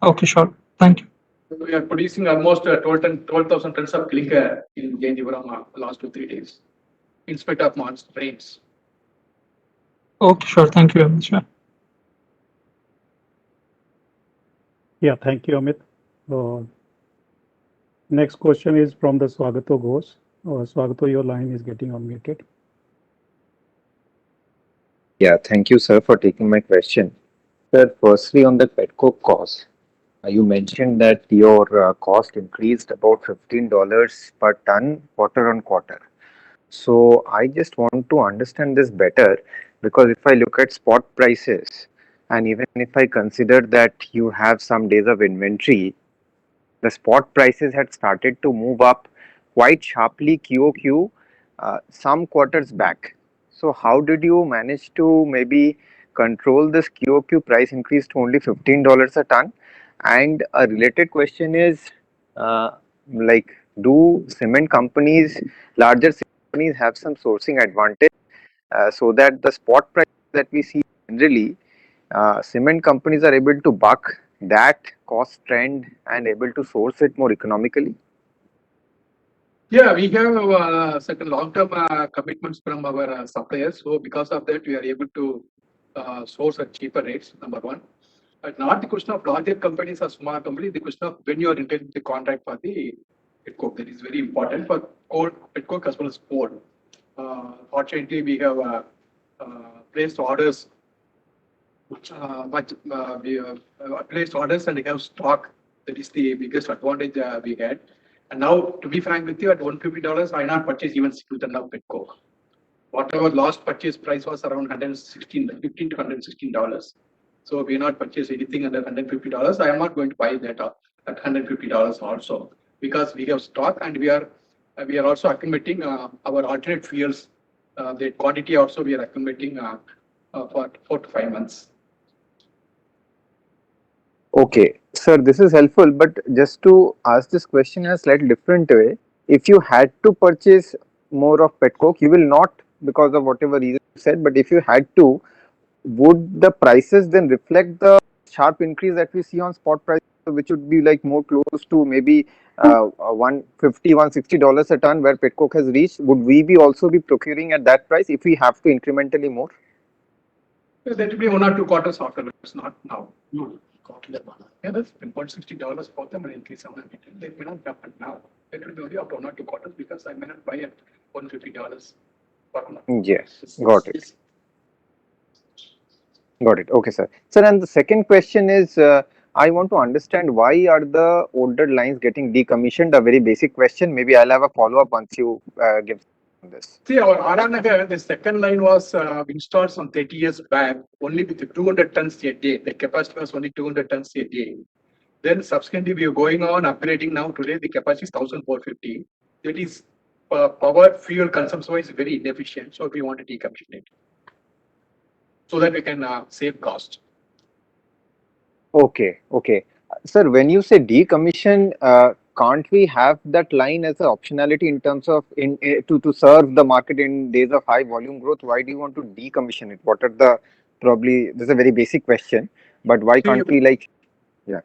Okay, sure. Thank you. We are producing almost 12,000 tons of clinker in Jayantipuram last 2-3 days, in spite of monsoon rains. Okay, sure. Thank you very much. Yeah, thank you, Amit. Next question is from the Swagato Ghosh. Swagato, your line is getting unmuted. Yeah, thank you, sir, for taking my question. Sir, firstly on the petcoke cost, you mentioned that your cost increased about $15 per ton quarter on quarter. So I just want to understand this better because if I look at spot prices and even if I consider that you have some days of inventory, the spot prices had started to move up quite sharply QOQ some quarters back. So how did you manage to maybe control this QOQ price increase to only $15 a ton? And a related question is, uh, like, do cement companies, larger companies have some sourcing advantage so that the spot price that we see generally, cement companies are able to buck that cost trend and able to source it more economically? Yeah, we have certain long-term commitments from our suppliers. So because of that, we are able to source at cheaper rates, number one. But not the question of larger companies or small companies, the question of when you are entering the contract for the petcoke. That is very important for coal, petcoke as well as coal. Fortunately, we have placed orders placed orders and we have stock. That is the biggest advantage we had. And now, to be frank with you, at $150, I not purchase even single ton of petcoke. Whatever last purchase price was around $15 to $116. So we not purchase anything under $150. I am not going to buy that at $150 also because we have stock and we are also accumulating our alternate fuels. The quantity also we are accumulating for 4 to 5 months. Okay, sir, this is helpful, but just to ask this question in a slightly different way, if you had to purchase more of petcoke, you will not because of whatever reason you said, but if you had to, would the prices then reflect the sharp increase that we see on spot prices, which would be like more close to maybe $150, $160 a ton where petcoke has reached? Would we be also be procuring at that price if we have to incrementally more? That will be 1 or 2 quarters afterwards, not now. Yeah, that's $160 for them and increase on it. They may not happen now. It will be only after 1 or 2 quarters because I may not buy at $150 per month. Yes, got it. Got it. Okay, sir. Sir, and the second question is, I want to understand why are the older lines getting decommissioned? A very basic question. Maybe I'll have a follow-up once you give this. See, our Aranagar, the second line was installed some 30 years back, only with 200 tons a day. The capacity was only 200 tons a day. Then subsequently, we are going on upgrading now. Today, the capacity is 1,450. That is, power fuel consumption is very inefficient. So we want to decommission it so that we can save cost. Okay, okay. Sir, when you say decommission, can't we have that line as an optionality in terms of to serve the market in days of high volume growth? Why do you want to decommission it? What are the probably, this is a very basic question, but why can't we like, yeah.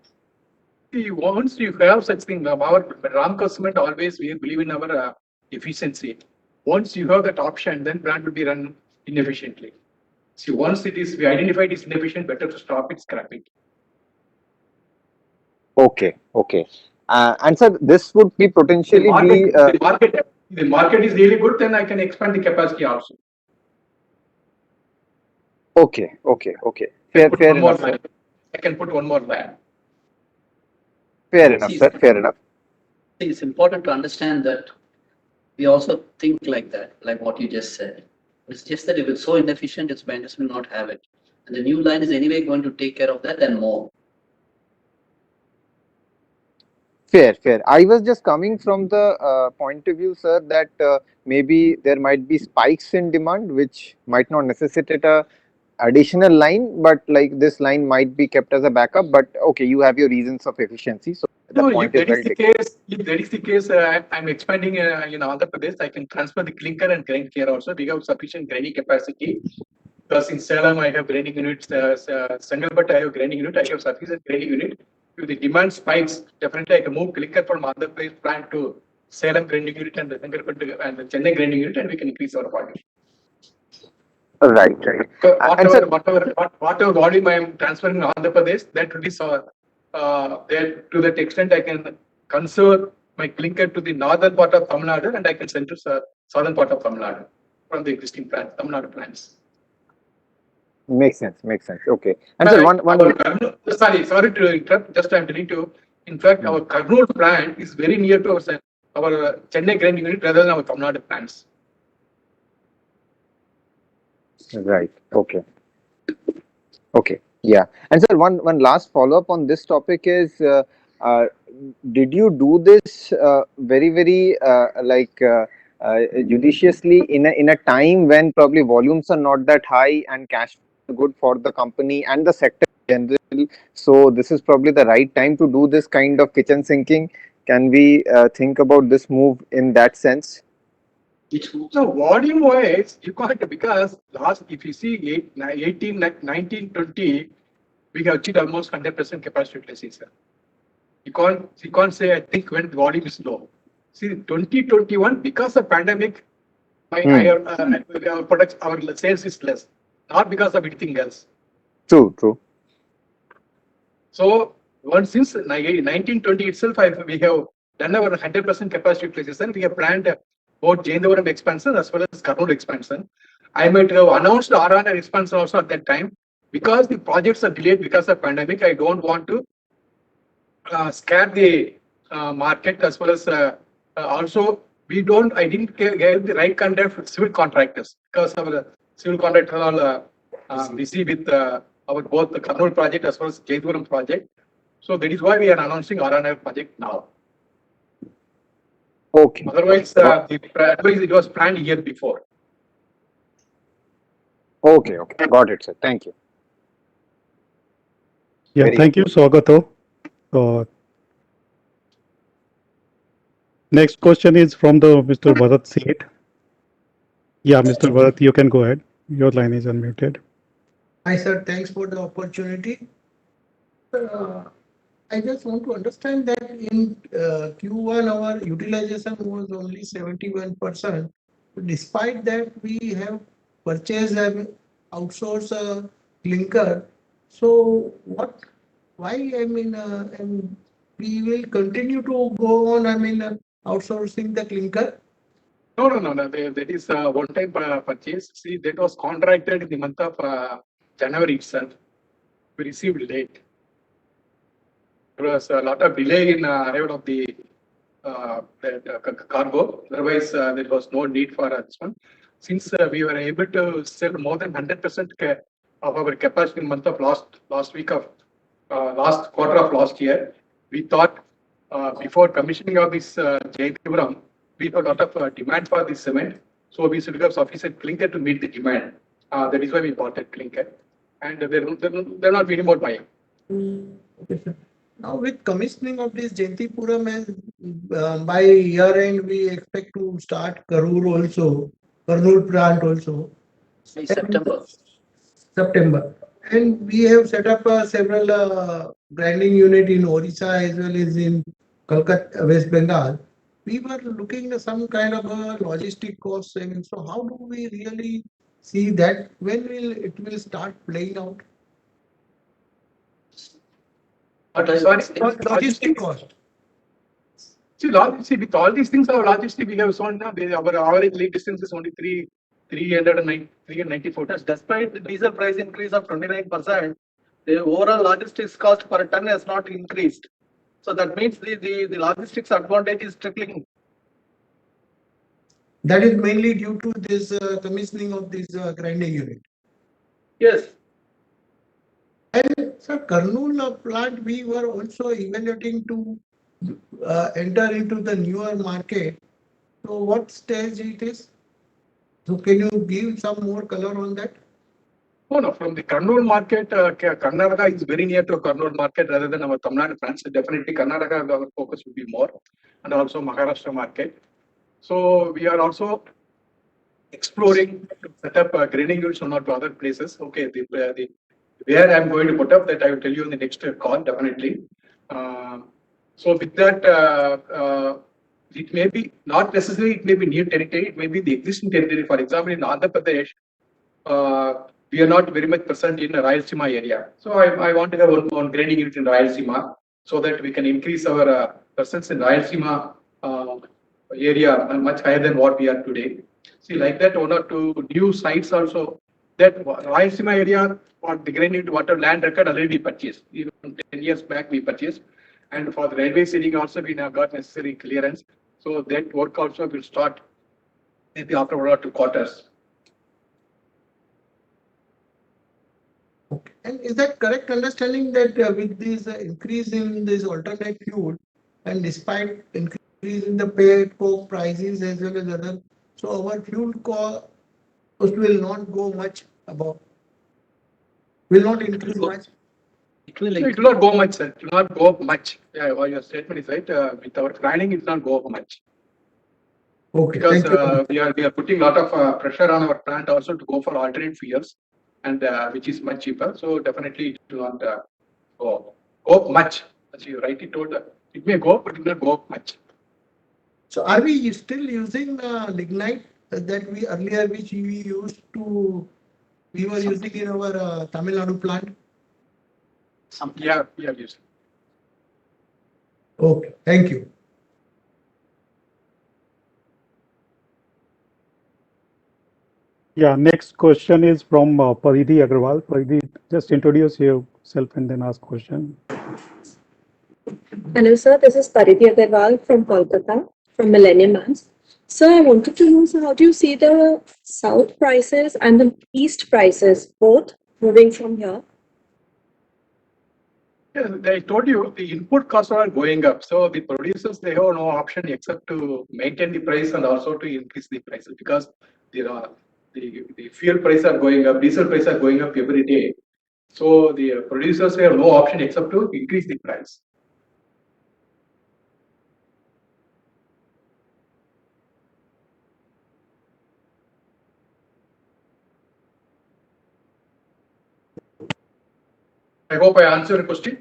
See, once you have such thing, our Ramco Cement always we believe in our efficiency. Once you have that option, then plant will be run inefficiently. See, once it is we identify it is inefficient, better to stop it, scrap it. Okay, okay. And sir, this would be potentially the market is really good, then I can expand the capacity also. Okay, okay, okay. Fair enough. I can put one more line. Fair enough, sir. Fair enough. It's important to understand that we also think like that, like what you just said. It's just that if it's so inefficient, its vendors will not have it. And the new line is anyway going to take care of that and more. Fair, fair. I was just coming from the point of view, sir, that maybe there might be spikes in demand, which might not necessitate a additional line, but like this line might be kept as a backup. But okay, you have your reasons of efficiency. So no, if that is the case, I'm expanding in Andhra Pradesh. I can transfer the clinker and grind here also. We have sufficient grinding capacity. Because in Salem I have grinding units, Sangalpet I have grinding unit. I have sufficient grinding unit. If the demand spikes, definitely I can move clinker from Andhra Pradesh plant to Salem grinding unit and the Sangalpet and the Chennai grinding unit, and we can increase our volume. Right, right. Whatever volume I am transferring to Andhra Pradesh, that will be there to that extent I can conserve my clinker to the northern part of Tamil Nadu and I can send to southern part of Tamil Nadu from the existing plant, Tamil Nadu plants. Makes sense. Makes sense. Okay. And sir, one. Our sorry to interrupt. Just I'm telling you. In fact, our Kurnool plant is very near to our Chennai grinding unit rather than our Tamil Nadu plants. Right. Okay. Okay. Yeah. And sir, one last follow up on this topic is, did you do this very judiciously in a time when probably volumes are not that high and cash flow good for the company and the sector in general? So this is probably the right time to do this kind of kitchen sinking. Can we think about this move in that sense? So volume wise, you can't, because last, if you see 19, 20, we have achieved almost 100% capacity utilization. You can't say, I think, when the volume is low. See, 2021, because of pandemic, our products, our sales is less, not because of anything else. True. So since 1920 itself, we have done our 100% capacity utilization. We have planned both Jaintipuram expansion as well as Kurnool expansion. I might have announced RNR expansion also at that time. Because the projects are delayed because of pandemic, I don't want to scare the market, as well as also I didn't get the right kind of civil contractors, because our civil contractors are all busy with both the Kurnool project as well as Jaintipuram project. So that is why we are announcing RNR project now. Okay. Otherwise, it was planned a year before. Okay. Got it, sir. Thank you. Yeah, thank you, Swagato. Next question is from the Mr. Bharat Seth. Yeah, Mr. Bharat, you can go ahead. Your line is unmuted. Hi, sir. Thanks for the opportunity. I just want to understand that in Q1, our utilization was only 71%. Despite that, we have purchased and outsourced clinker. So why, and we will continue to go on, outsourcing the clinker? No. That is a one-time purchase. See, that was contracted in the month of January itself. We received late. There was a lot of delay in arrival of the cargo. Otherwise, there was no need for this one. Since we were able to sell more than 100% of our capacity in the month of last quarter of last year, we thought before commissioning of this Jaintipuram, we have a lot of demand for this cement. So we should have sufficient clinker to meet the demand. That is why we bought that clinker. And they're not really more buying. Okay, sir. Now with commissioning of this Jaintipuram, and by year end, we expect to start Kurnool plant also. September. And we have set up several grinding unit in Odisha as well as in Kolkata, West Bengal. We were looking at some kind of a logistic cost saving. So how do we really see that? When will it start playing out? Logistic cost. See, with all these things, our logistic, we have shown our average lead distance is only 394 tons. Despite the diesel price increase of 29%, the overall logistics cost per ton has not increased. So that means the logistics advantage is trickling. That is mainly due to this commissioning of this grinding unit. Yes. And sir, Kurnool plant, we were also evaluating to enter into the newer market. So what stage it is? So can you give some more color on that? No. From the Kurnool market, Karnataka is very near to Kurnool market rather than our Tamil Nadu plants. So definitely Karnataka, our focus will be more, and also Maharashtra market. So we are also exploring to set up grinding units on other places. Okay, where I'm going to put up that I will tell you in the next call, definitely. So with that, it may be not necessarily, it may be new territory, it may be the existing territory. For example, in Andhra Pradesh, we are not very much present in the Rayalaseema area. So I want to have one grinding unit in Rayalaseema so that we can increase our presence in Rayalaseema area much higher than what we are today. See, like that, one or two new sites also. that Rayalaseema area for the granite water land record already purchased. Even 10 years back we purchased. And for the railway sealing also we have got necessary clearance. So that work also will start maybe after 1 or 2 quarters. And is that correct understanding that with this increase in this alternate fuel and despite increase in the pet coke prices as well as other, so our fuel cost will not go much above, will not increase much? It will It will not go much, sir. It will not go up much. Yeah, your statement is right. With our planning, it will not go up much. Okay, Because thank you. we are putting a lot of pressure on our plant also to go for alternate fuels, and which is much cheaper. So definitely it will not go up much. As you rightly told, it may go up, but it will not go up much. So are we still using lignite that we earlier, which we used to, we were using in our Tamil Nadu plant? Yeah, we have used. Okay, thank you. Yeah, next question is from Paridhi Agrawal. Paridhi, just introduce yourself and then ask question. Hello, sir. This is Paridhi Agarwal from Kolkata, from Millennium Mams. So I wanted to know, so how do you see the south prices and the east prices both moving from here? Yeah, I told you the input costs are going up. So the producers, they have no option except to maintain the price and also to increase the prices because the fuel prices are going up, diesel prices are going up every day. So the producers have no option except to increase the price. I hope I answered the question.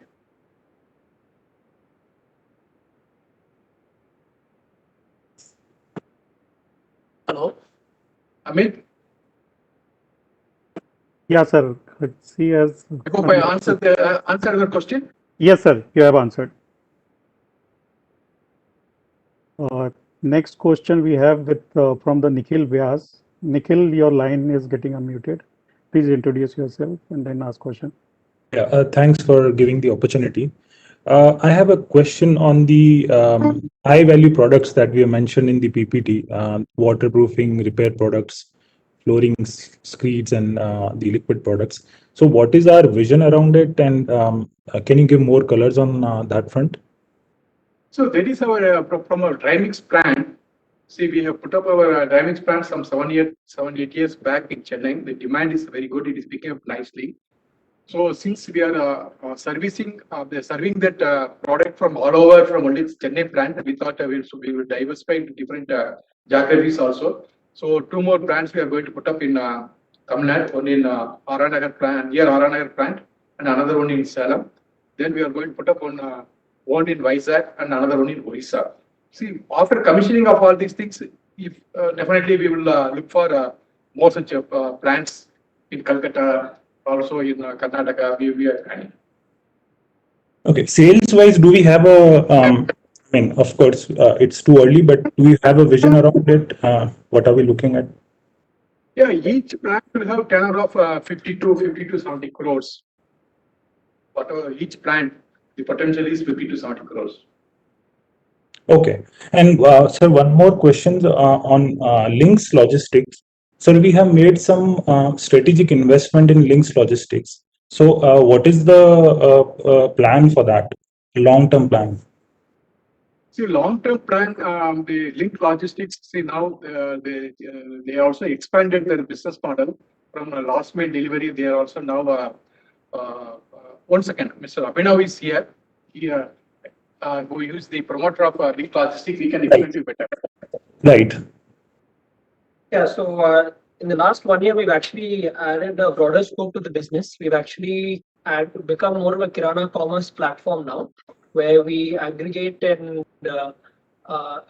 Hello. Amit? Yeah, sir. Let's see as. I hope I answered the question. Yes, sir. You have answered. Next question we have with from the Nikhil Vyas. Nikhil, your line is getting unmuted. Please introduce yourself and then ask question. Yeah, thanks for giving the opportunity. I have a question on the high value products that we have mentioned in the PPT, waterproofing, repair products, flooring screeds, and the liquid products. So what is our vision around it, and can you give more colors on that front? So that is our from our dry mix plant. See, we have put up our dry mix plant some 7-8 years back in Chennai. The demand is very good. It is picking up nicely. So since we are serving that product from all over from only Chennai plant, we thought we will diversify into different geographies also. So 2 more plants we are going to put up in Tamil Nadu, one in Aranagar plant, near Aranagar plant, and another one in Salem. Then we are going to put up one in Vizag and another one in Orissa. See, after commissioning of all these things, if definitely we will look for more such plants in Calcutta, also in Karnataka. We are planning. Okay, sales wise, do we have a, I mean, of course, it's too early, but do we have a vision around it? What are we looking at? Yeah, each plant will have turnover of 50 to 70 crores. Whatever each plant, the potential is 50 to 70 crores. Okay, and sir, one more question on Lynx Logistics. Sir, we have made some strategic investment in Lynx Logistics. So, what is the plan for that? Long-term plan? See, long-term plan, the Link Logistics, see now they also expanded their business model from a last mile delivery. They are also now, one second, Mr. Abhinav is here. Who is the promoter of Link Logistics, he can explain to you better. Right. Yeah, so in the last 1 year, we've actually added a broader scope to the business. We've actually become more of a Kirana commerce platform now, where we aggregate and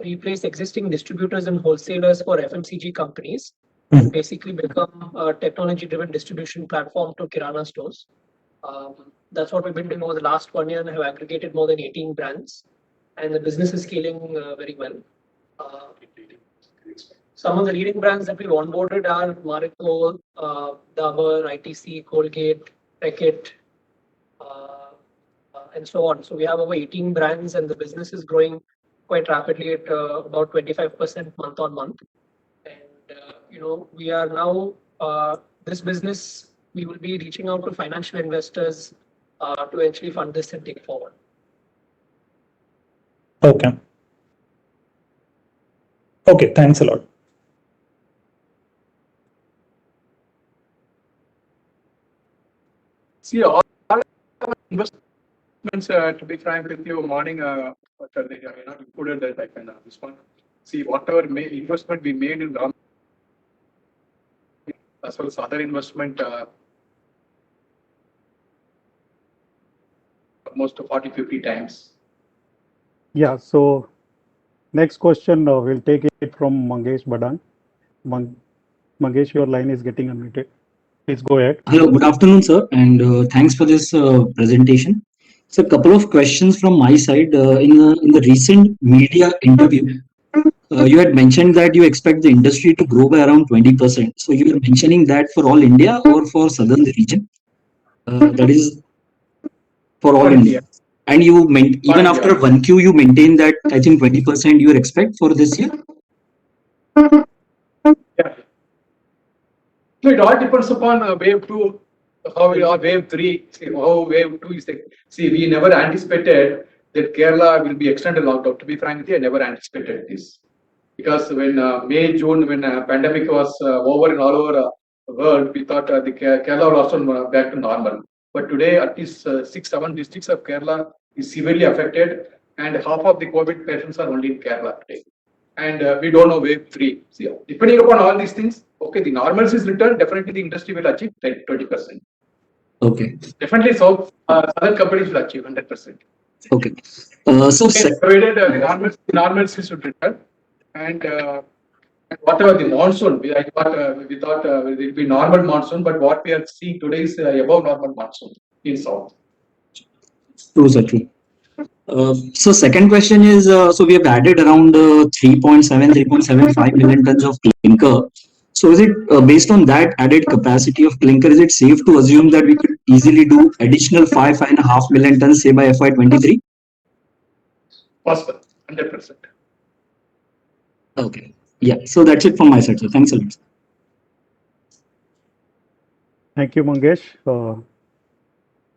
replace existing distributors and wholesalers for FMCG companies and basically become a technology-driven distribution platform to Kirana stores. That's what we've been doing over the last 1 year and have aggregated more than 18 brands. And the business is scaling very well. Some of the leading brands that we've onboarded are Marico, Dabur, ITC, Colgate, Beckett, and so on. So we have over 18 brands, and the business is growing quite rapidly at about 25% month on month. And we are now this business. We will be reaching out to financial investors to actually fund this and take forward. Okay. Okay, thanks a lot. See, all investments, to be frank with you, morning, they are not included that I can respond. See, whatever investment we made in Ram, as well as other investment, almost 40-50 times. Yeah, so next question, we'll take it from Mangesh Badang. Mangesh, your line is getting unmuted. Please go ahead. Hello, good afternoon, sir, and thanks for this presentation. So, a couple of questions from my side. In the recent media interview, you had mentioned that you expect the industry to grow by around 20%. So, you were mentioning that for all India or for southern region? That is for all India. And you even after 1Q, you maintain that I think 20% you expect for this year? Yeah. So it all depends upon wave 2, how we are wave 3, how wave 2 is. See, we never anticipated that Kerala will be extended lockdown. To be frank with you, I never anticipated this. Because when May, June, when pandemic was over in all over the world, we thought the Kerala was also back to normal. But today, at least 6-7 districts of Kerala is severely affected, and half of the COVID patients are only in Kerala today. And we don't know wave 3. See, depending upon all these things, okay, the normalcy is returned, definitely the industry will achieve 20%. Okay. Definitely, other companies will achieve 100%. Okay. Provided the normalcy should return, and whatever the monsoon, we thought it will be normal monsoon, but what we are seeing today is above normal monsoon in south. True, sir, true. So second question is, so we have added around 3.75 million tons of clinker. So is it based on that added capacity of clinker, is it safe to assume that we could easily do additional 5.5 million tons, say by FY23? Possible, 100%. Okay. Yeah. So that's it from my side, sir. Thanks a lot. Thank you, Mangesh.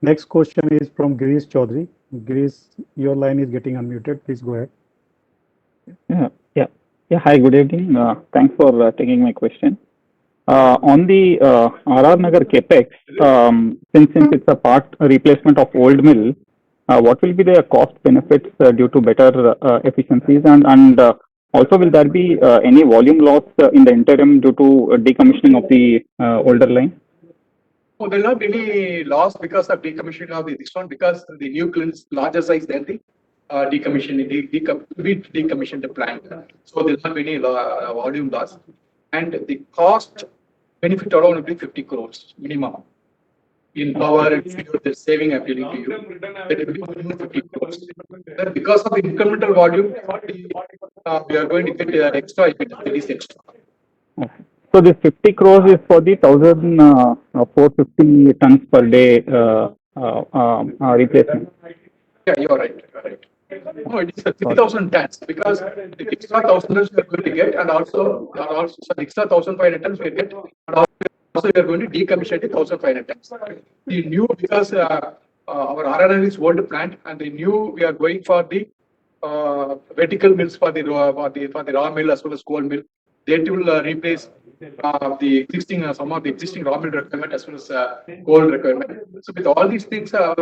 Next question is from Girish Chaudhary. Girish, your line is getting unmuted. Please go ahead. Yeah. Hi, good evening. Thanks for taking my question. On the RR Nagar capex, since it's a replacement of old mill, what will be the cost benefits due to better efficiencies, and also will there be any volume loss in the interim due to decommissioning of the older line? Oh, there will not be any loss because of decommissioning of this one, because the new kilns larger size than the decommissioning the plant. So there will not be any volume loss, and the cost benefit alone will be 50 crores minimum. In power, the saving appealing to you, that will be minimum 50 crores. Then because of the incremental volume, we are going to get extra, that is extra. So this 50 crores is for the 1,450 tons per day replacement. Yeah, you're right. No, it is 3,000 tons because the extra 1,000 tons we are going to get, and also extra 1,500 tons we get, and also we are going to decommission the 1,500 tons. The new, because our RNL is old plant, and the new we are going for the vertical mills for the raw mill as well as cold mill. They will replace the existing some of the existing raw mill requirement as well as coal requirement. So with all these things, our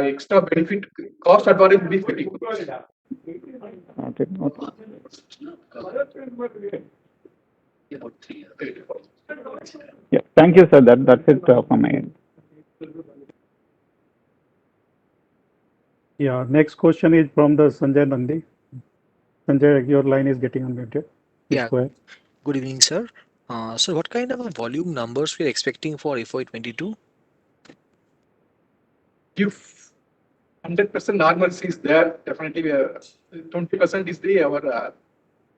extra benefit cost advantage will be 50 crores. Okay. Yeah. Thank you, sir. That's it from my end. Yeah. Next question is from the Sanjay Nandi. Sanjay, your line is getting unmuted. Please Yeah. go ahead. Good evening, sir. So what kind of volume numbers we're expecting for FY22? If 100% normalcy is there, definitely 20% is our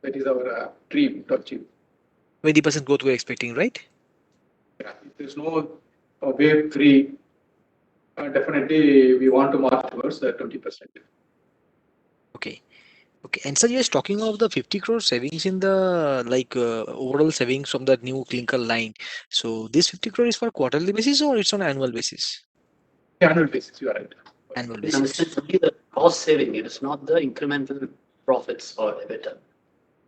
That is our dream to achieve. 20% growth we're expecting, right? Yeah, if there's no wave three, definitely we want to march towards 20%. Okay. Okay. And sir, you're talking of the 50 crore savings in the overall savings from the new clinker line. So this 50 crore is for quarterly basis or it's on annual basis? Annual basis, you are right. Annual No, basis. it's only the cost saving. It is not the incremental profits or EBITDA. If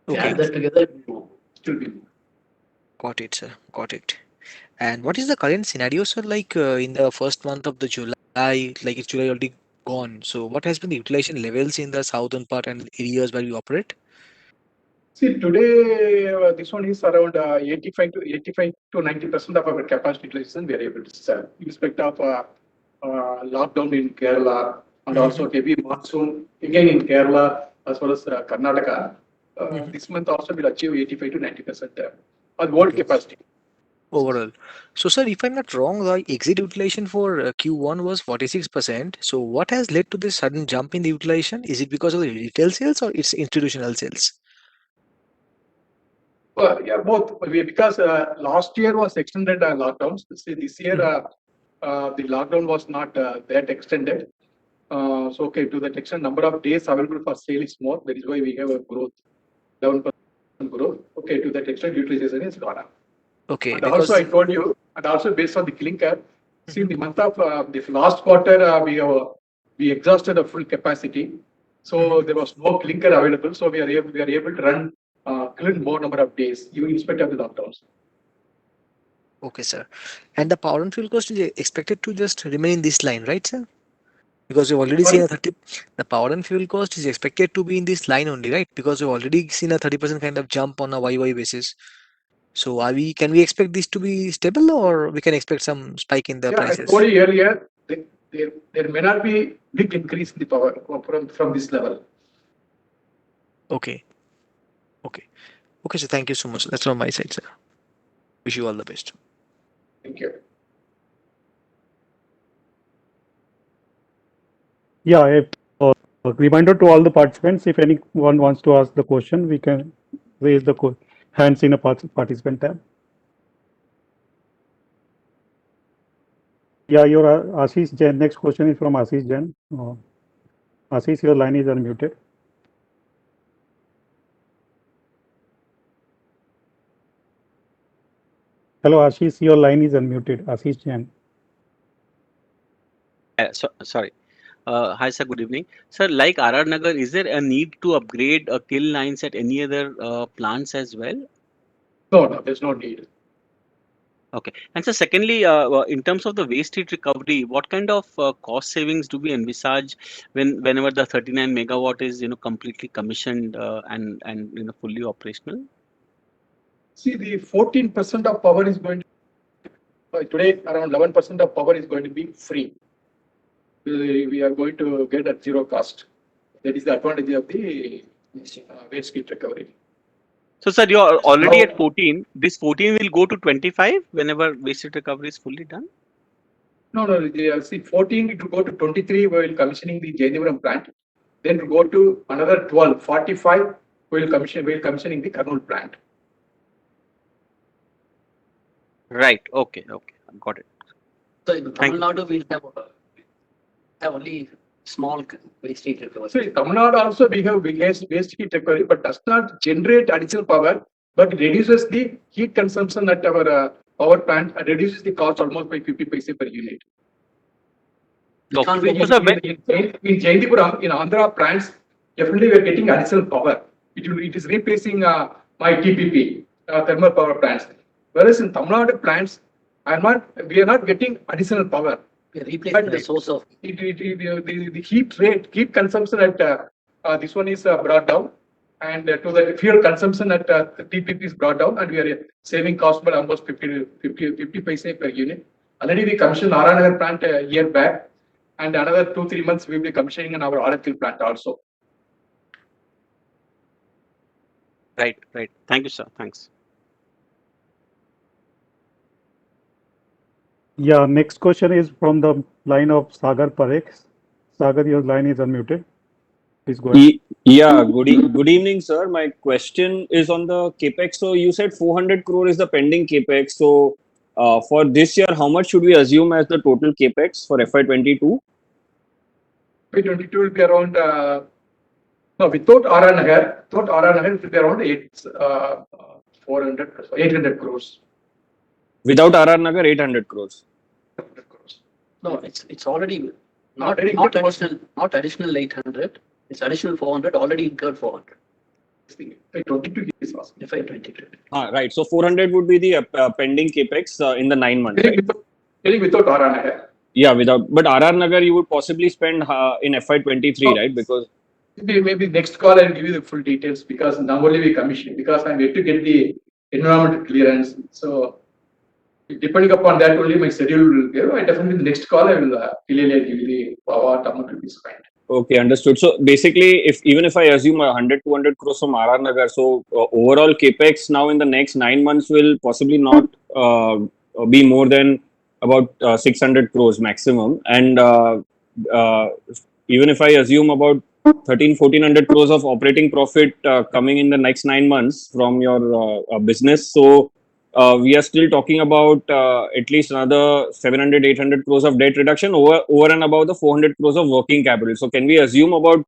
you Okay. add that together, it will be more. Got it, sir. Got it. And what is the current scenario, sir? In the first month of the July, like it's July already gone. So what has been the utilization levels in the southern part and areas where we operate? See, today this one is around 85 to 90% of our capacity utilization we are able to sell, irrespective of lockdown in Kerala and also heavy monsoon again in Kerala as well as Karnataka. This month also will achieve 85 to 90% of world capacity. Overall. So, sir, if I'm not wrong, the exit utilization for Q1 was 46%. So, what has led to this sudden jump in the utilization? Is it because of the retail sales or it's institutional sales? Well, yeah, both. Because last year was extended lockdowns. This year, the lockdown was not that extended. So, okay, to that extent, number of days available for sale is more. That is why we have a growth, 11% growth. Okay, to that extent, utilization is gone up. Okay. And also, I told you, and also based on the clinker, see, in the month of this last quarter, we exhausted the full capacity. So there was no clinker available. So we are able to run kiln more number of days, even in spite of the lockdowns. Okay, sir. And the power and fuel cost is expected to just remain in this line, right, sir? Because we've already seen the power and fuel cost is expected to be in this line only, right? Because we've already seen a 30% kind of jump on a YY basis. So can we expect this to be stable or we can expect some spike in the prices? I told you earlier, there may not be big increase in the power from this level. Okay. Okay. Okay, so thank you so much. That's from my side, sir. Wish you all the best. Thank you. Yeah, a reminder to all the participants, if anyone wants to ask the question, we can raise the hands in a participant tab. Yeah, your Ashish Jain. Next question is from Ashish Jain. Ashish, your line is unmuted. Hello, Ashish, your line is unmuted. Ashish Jain. Sorry. Hi, sir. Good evening. Sir, like RR Nagar, is there a need to upgrade kiln lines at any other plants as well? No, there's no need. Okay. And so secondly, in terms of the waste heat recovery, what kind of cost savings do we envisage whenever the 39 megawatt is completely commissioned and fully operational? See, the 14% of power is going to today around 11% of power is going to be free. We are going to get at zero cost. That is the advantage of the waste heat recovery. So, sir, you are already at 14. This 14 will go to 25 whenever waste heat recovery is fully done? No. See, 14 to go to 23 while commissioning the Jayantipuram plant. Then to go to another 12, 45 while commissioning the Kurnool plant. Right. Okay. Got it. So in Tamil Nadu, we'll have only small waste heat recovery. So in Tamil Nadu also we have waste heat recovery, but does not generate additional power, but reduces the heat consumption at our power plant and reduces the cost almost by 50 paise per unit. Okay. In Jayantipuram, in Andhra plants, definitely we are getting additional power. It is replacing my TPP, thermal power plants. Whereas in Tamil Nadu plants, we are not getting additional power. We are replacing the source of the heat consumption at this one is brought down, and to the fuel consumption at TPP is brought down, and we are saving cost by almost 50 paise per unit. Already we commissioned RR Nagar plant a year back, and another 2-3 months we will be commissioning in our Oracle plant also. Right. Thank you, sir. Thanks. Yeah, next question is from the line of Sagar Parekh. Sagar, your line is unmuted. Please go ahead. Yeah, good evening, sir. My question is on the capex. So you said 400 crore is the pending capex. So for this year, how much should we assume as the total capex for FY22? FY22 will be around, no, without RR Nagar, it will be around 800 crores. Without RR Nagar, 800 crores. No, it's already not additional 800. It's additional 400, already incurred 400. FY22 is asking. FY22. Right. So 400 would be the pending capex in the 9 months. Right? Without RR Nagar. Yeah, but RR Nagar you would possibly spend in FY23, right? Because maybe next call I'll give you the full details, because now only we commission, because I'm yet to get the environmental clearance. So depending upon that only my schedule will give. I definitely next call I will clearly give you the what amount will be spent. Okay, understood. So basically, even if I assume 100-200 crores from RR Nagar, so overall capex now in the next 9 months will possibly not be more than about 600 crores maximum. And even if I assume about 1,400 crores of operating profit coming in the next 9 months from your business, so we are still talking about at least another 700-800 crores of debt reduction over and above the 400 crores of working capital. So can we assume about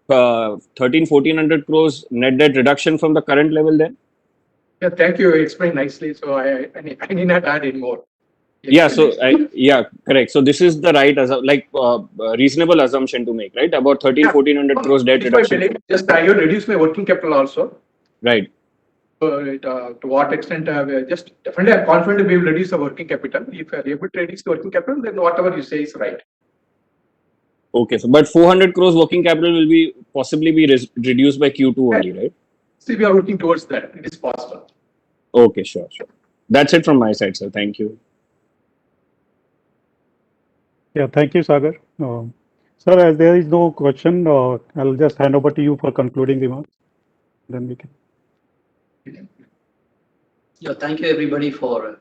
1,400 crores net debt reduction from the current level then? Yeah, thank you. You explained nicely. So I need not add any more. Yeah, so correct. So this is the right reasonable assumption to make, right? About 1,400 crores debt reduction. Just I will reduce my working capital also. Right. To what extent, just definitely I'm confident we will reduce the working capital. If we are able to reduce the working capital, then whatever you say is right. Okay, so but 400 crores working capital will be possibly reduced by Q2 only, right? See, we are working towards that. It is possible. Okay, sure. That's it from my side, sir. Thank you. Yeah, thank you, Sagar. Sir, as there is no question, I'll just hand over to you for concluding remarks. Then we can. Yeah, thank you everybody for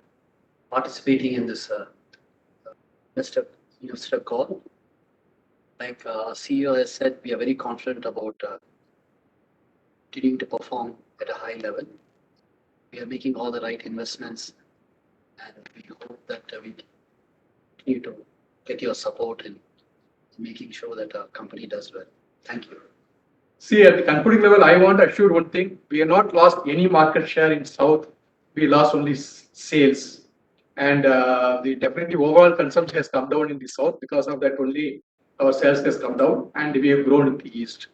participating in this investor call. Like CEO has said, we are very confident about continuing to perform at a high level. We are making all the right investments, and we hope that we continue to get your support in making sure that our company does well. Thank you. See, at the concluding level, I want to assure one thing. We have not lost any market share in South. We lost only sales. And the definitely overall consumption has come down in the South. Because of that only our sales has come down and we have grown in the East.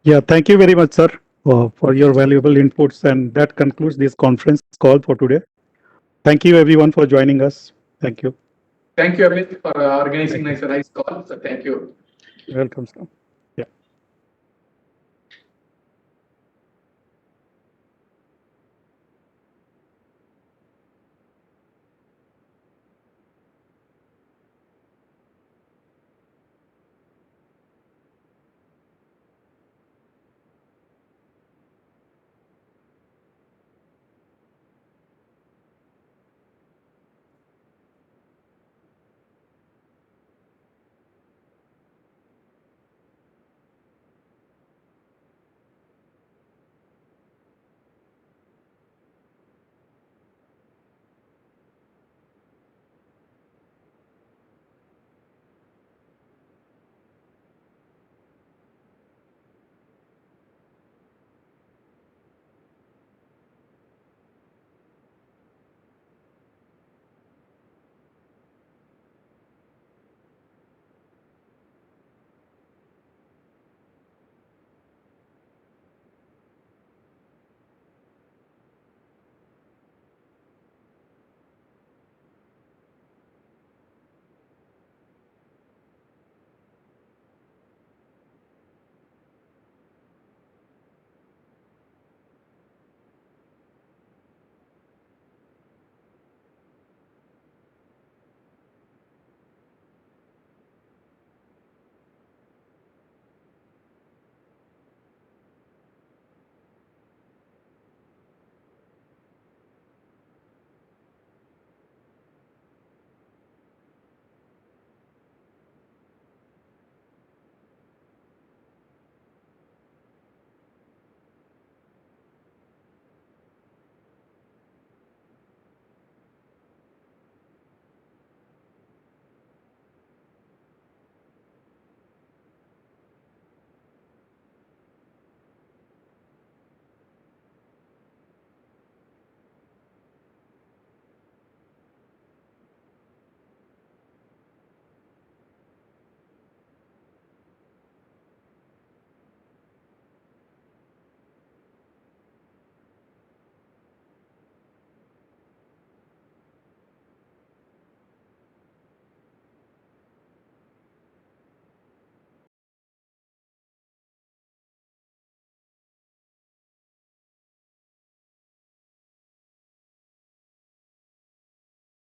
Yeah, thank you very much, sir, for your valuable inputs. And that concludes this conference call for today. Thank you everyone for joining us. Thank you. Thank you, Amit, for organizing a nice call. So thank you. Welcome, sir.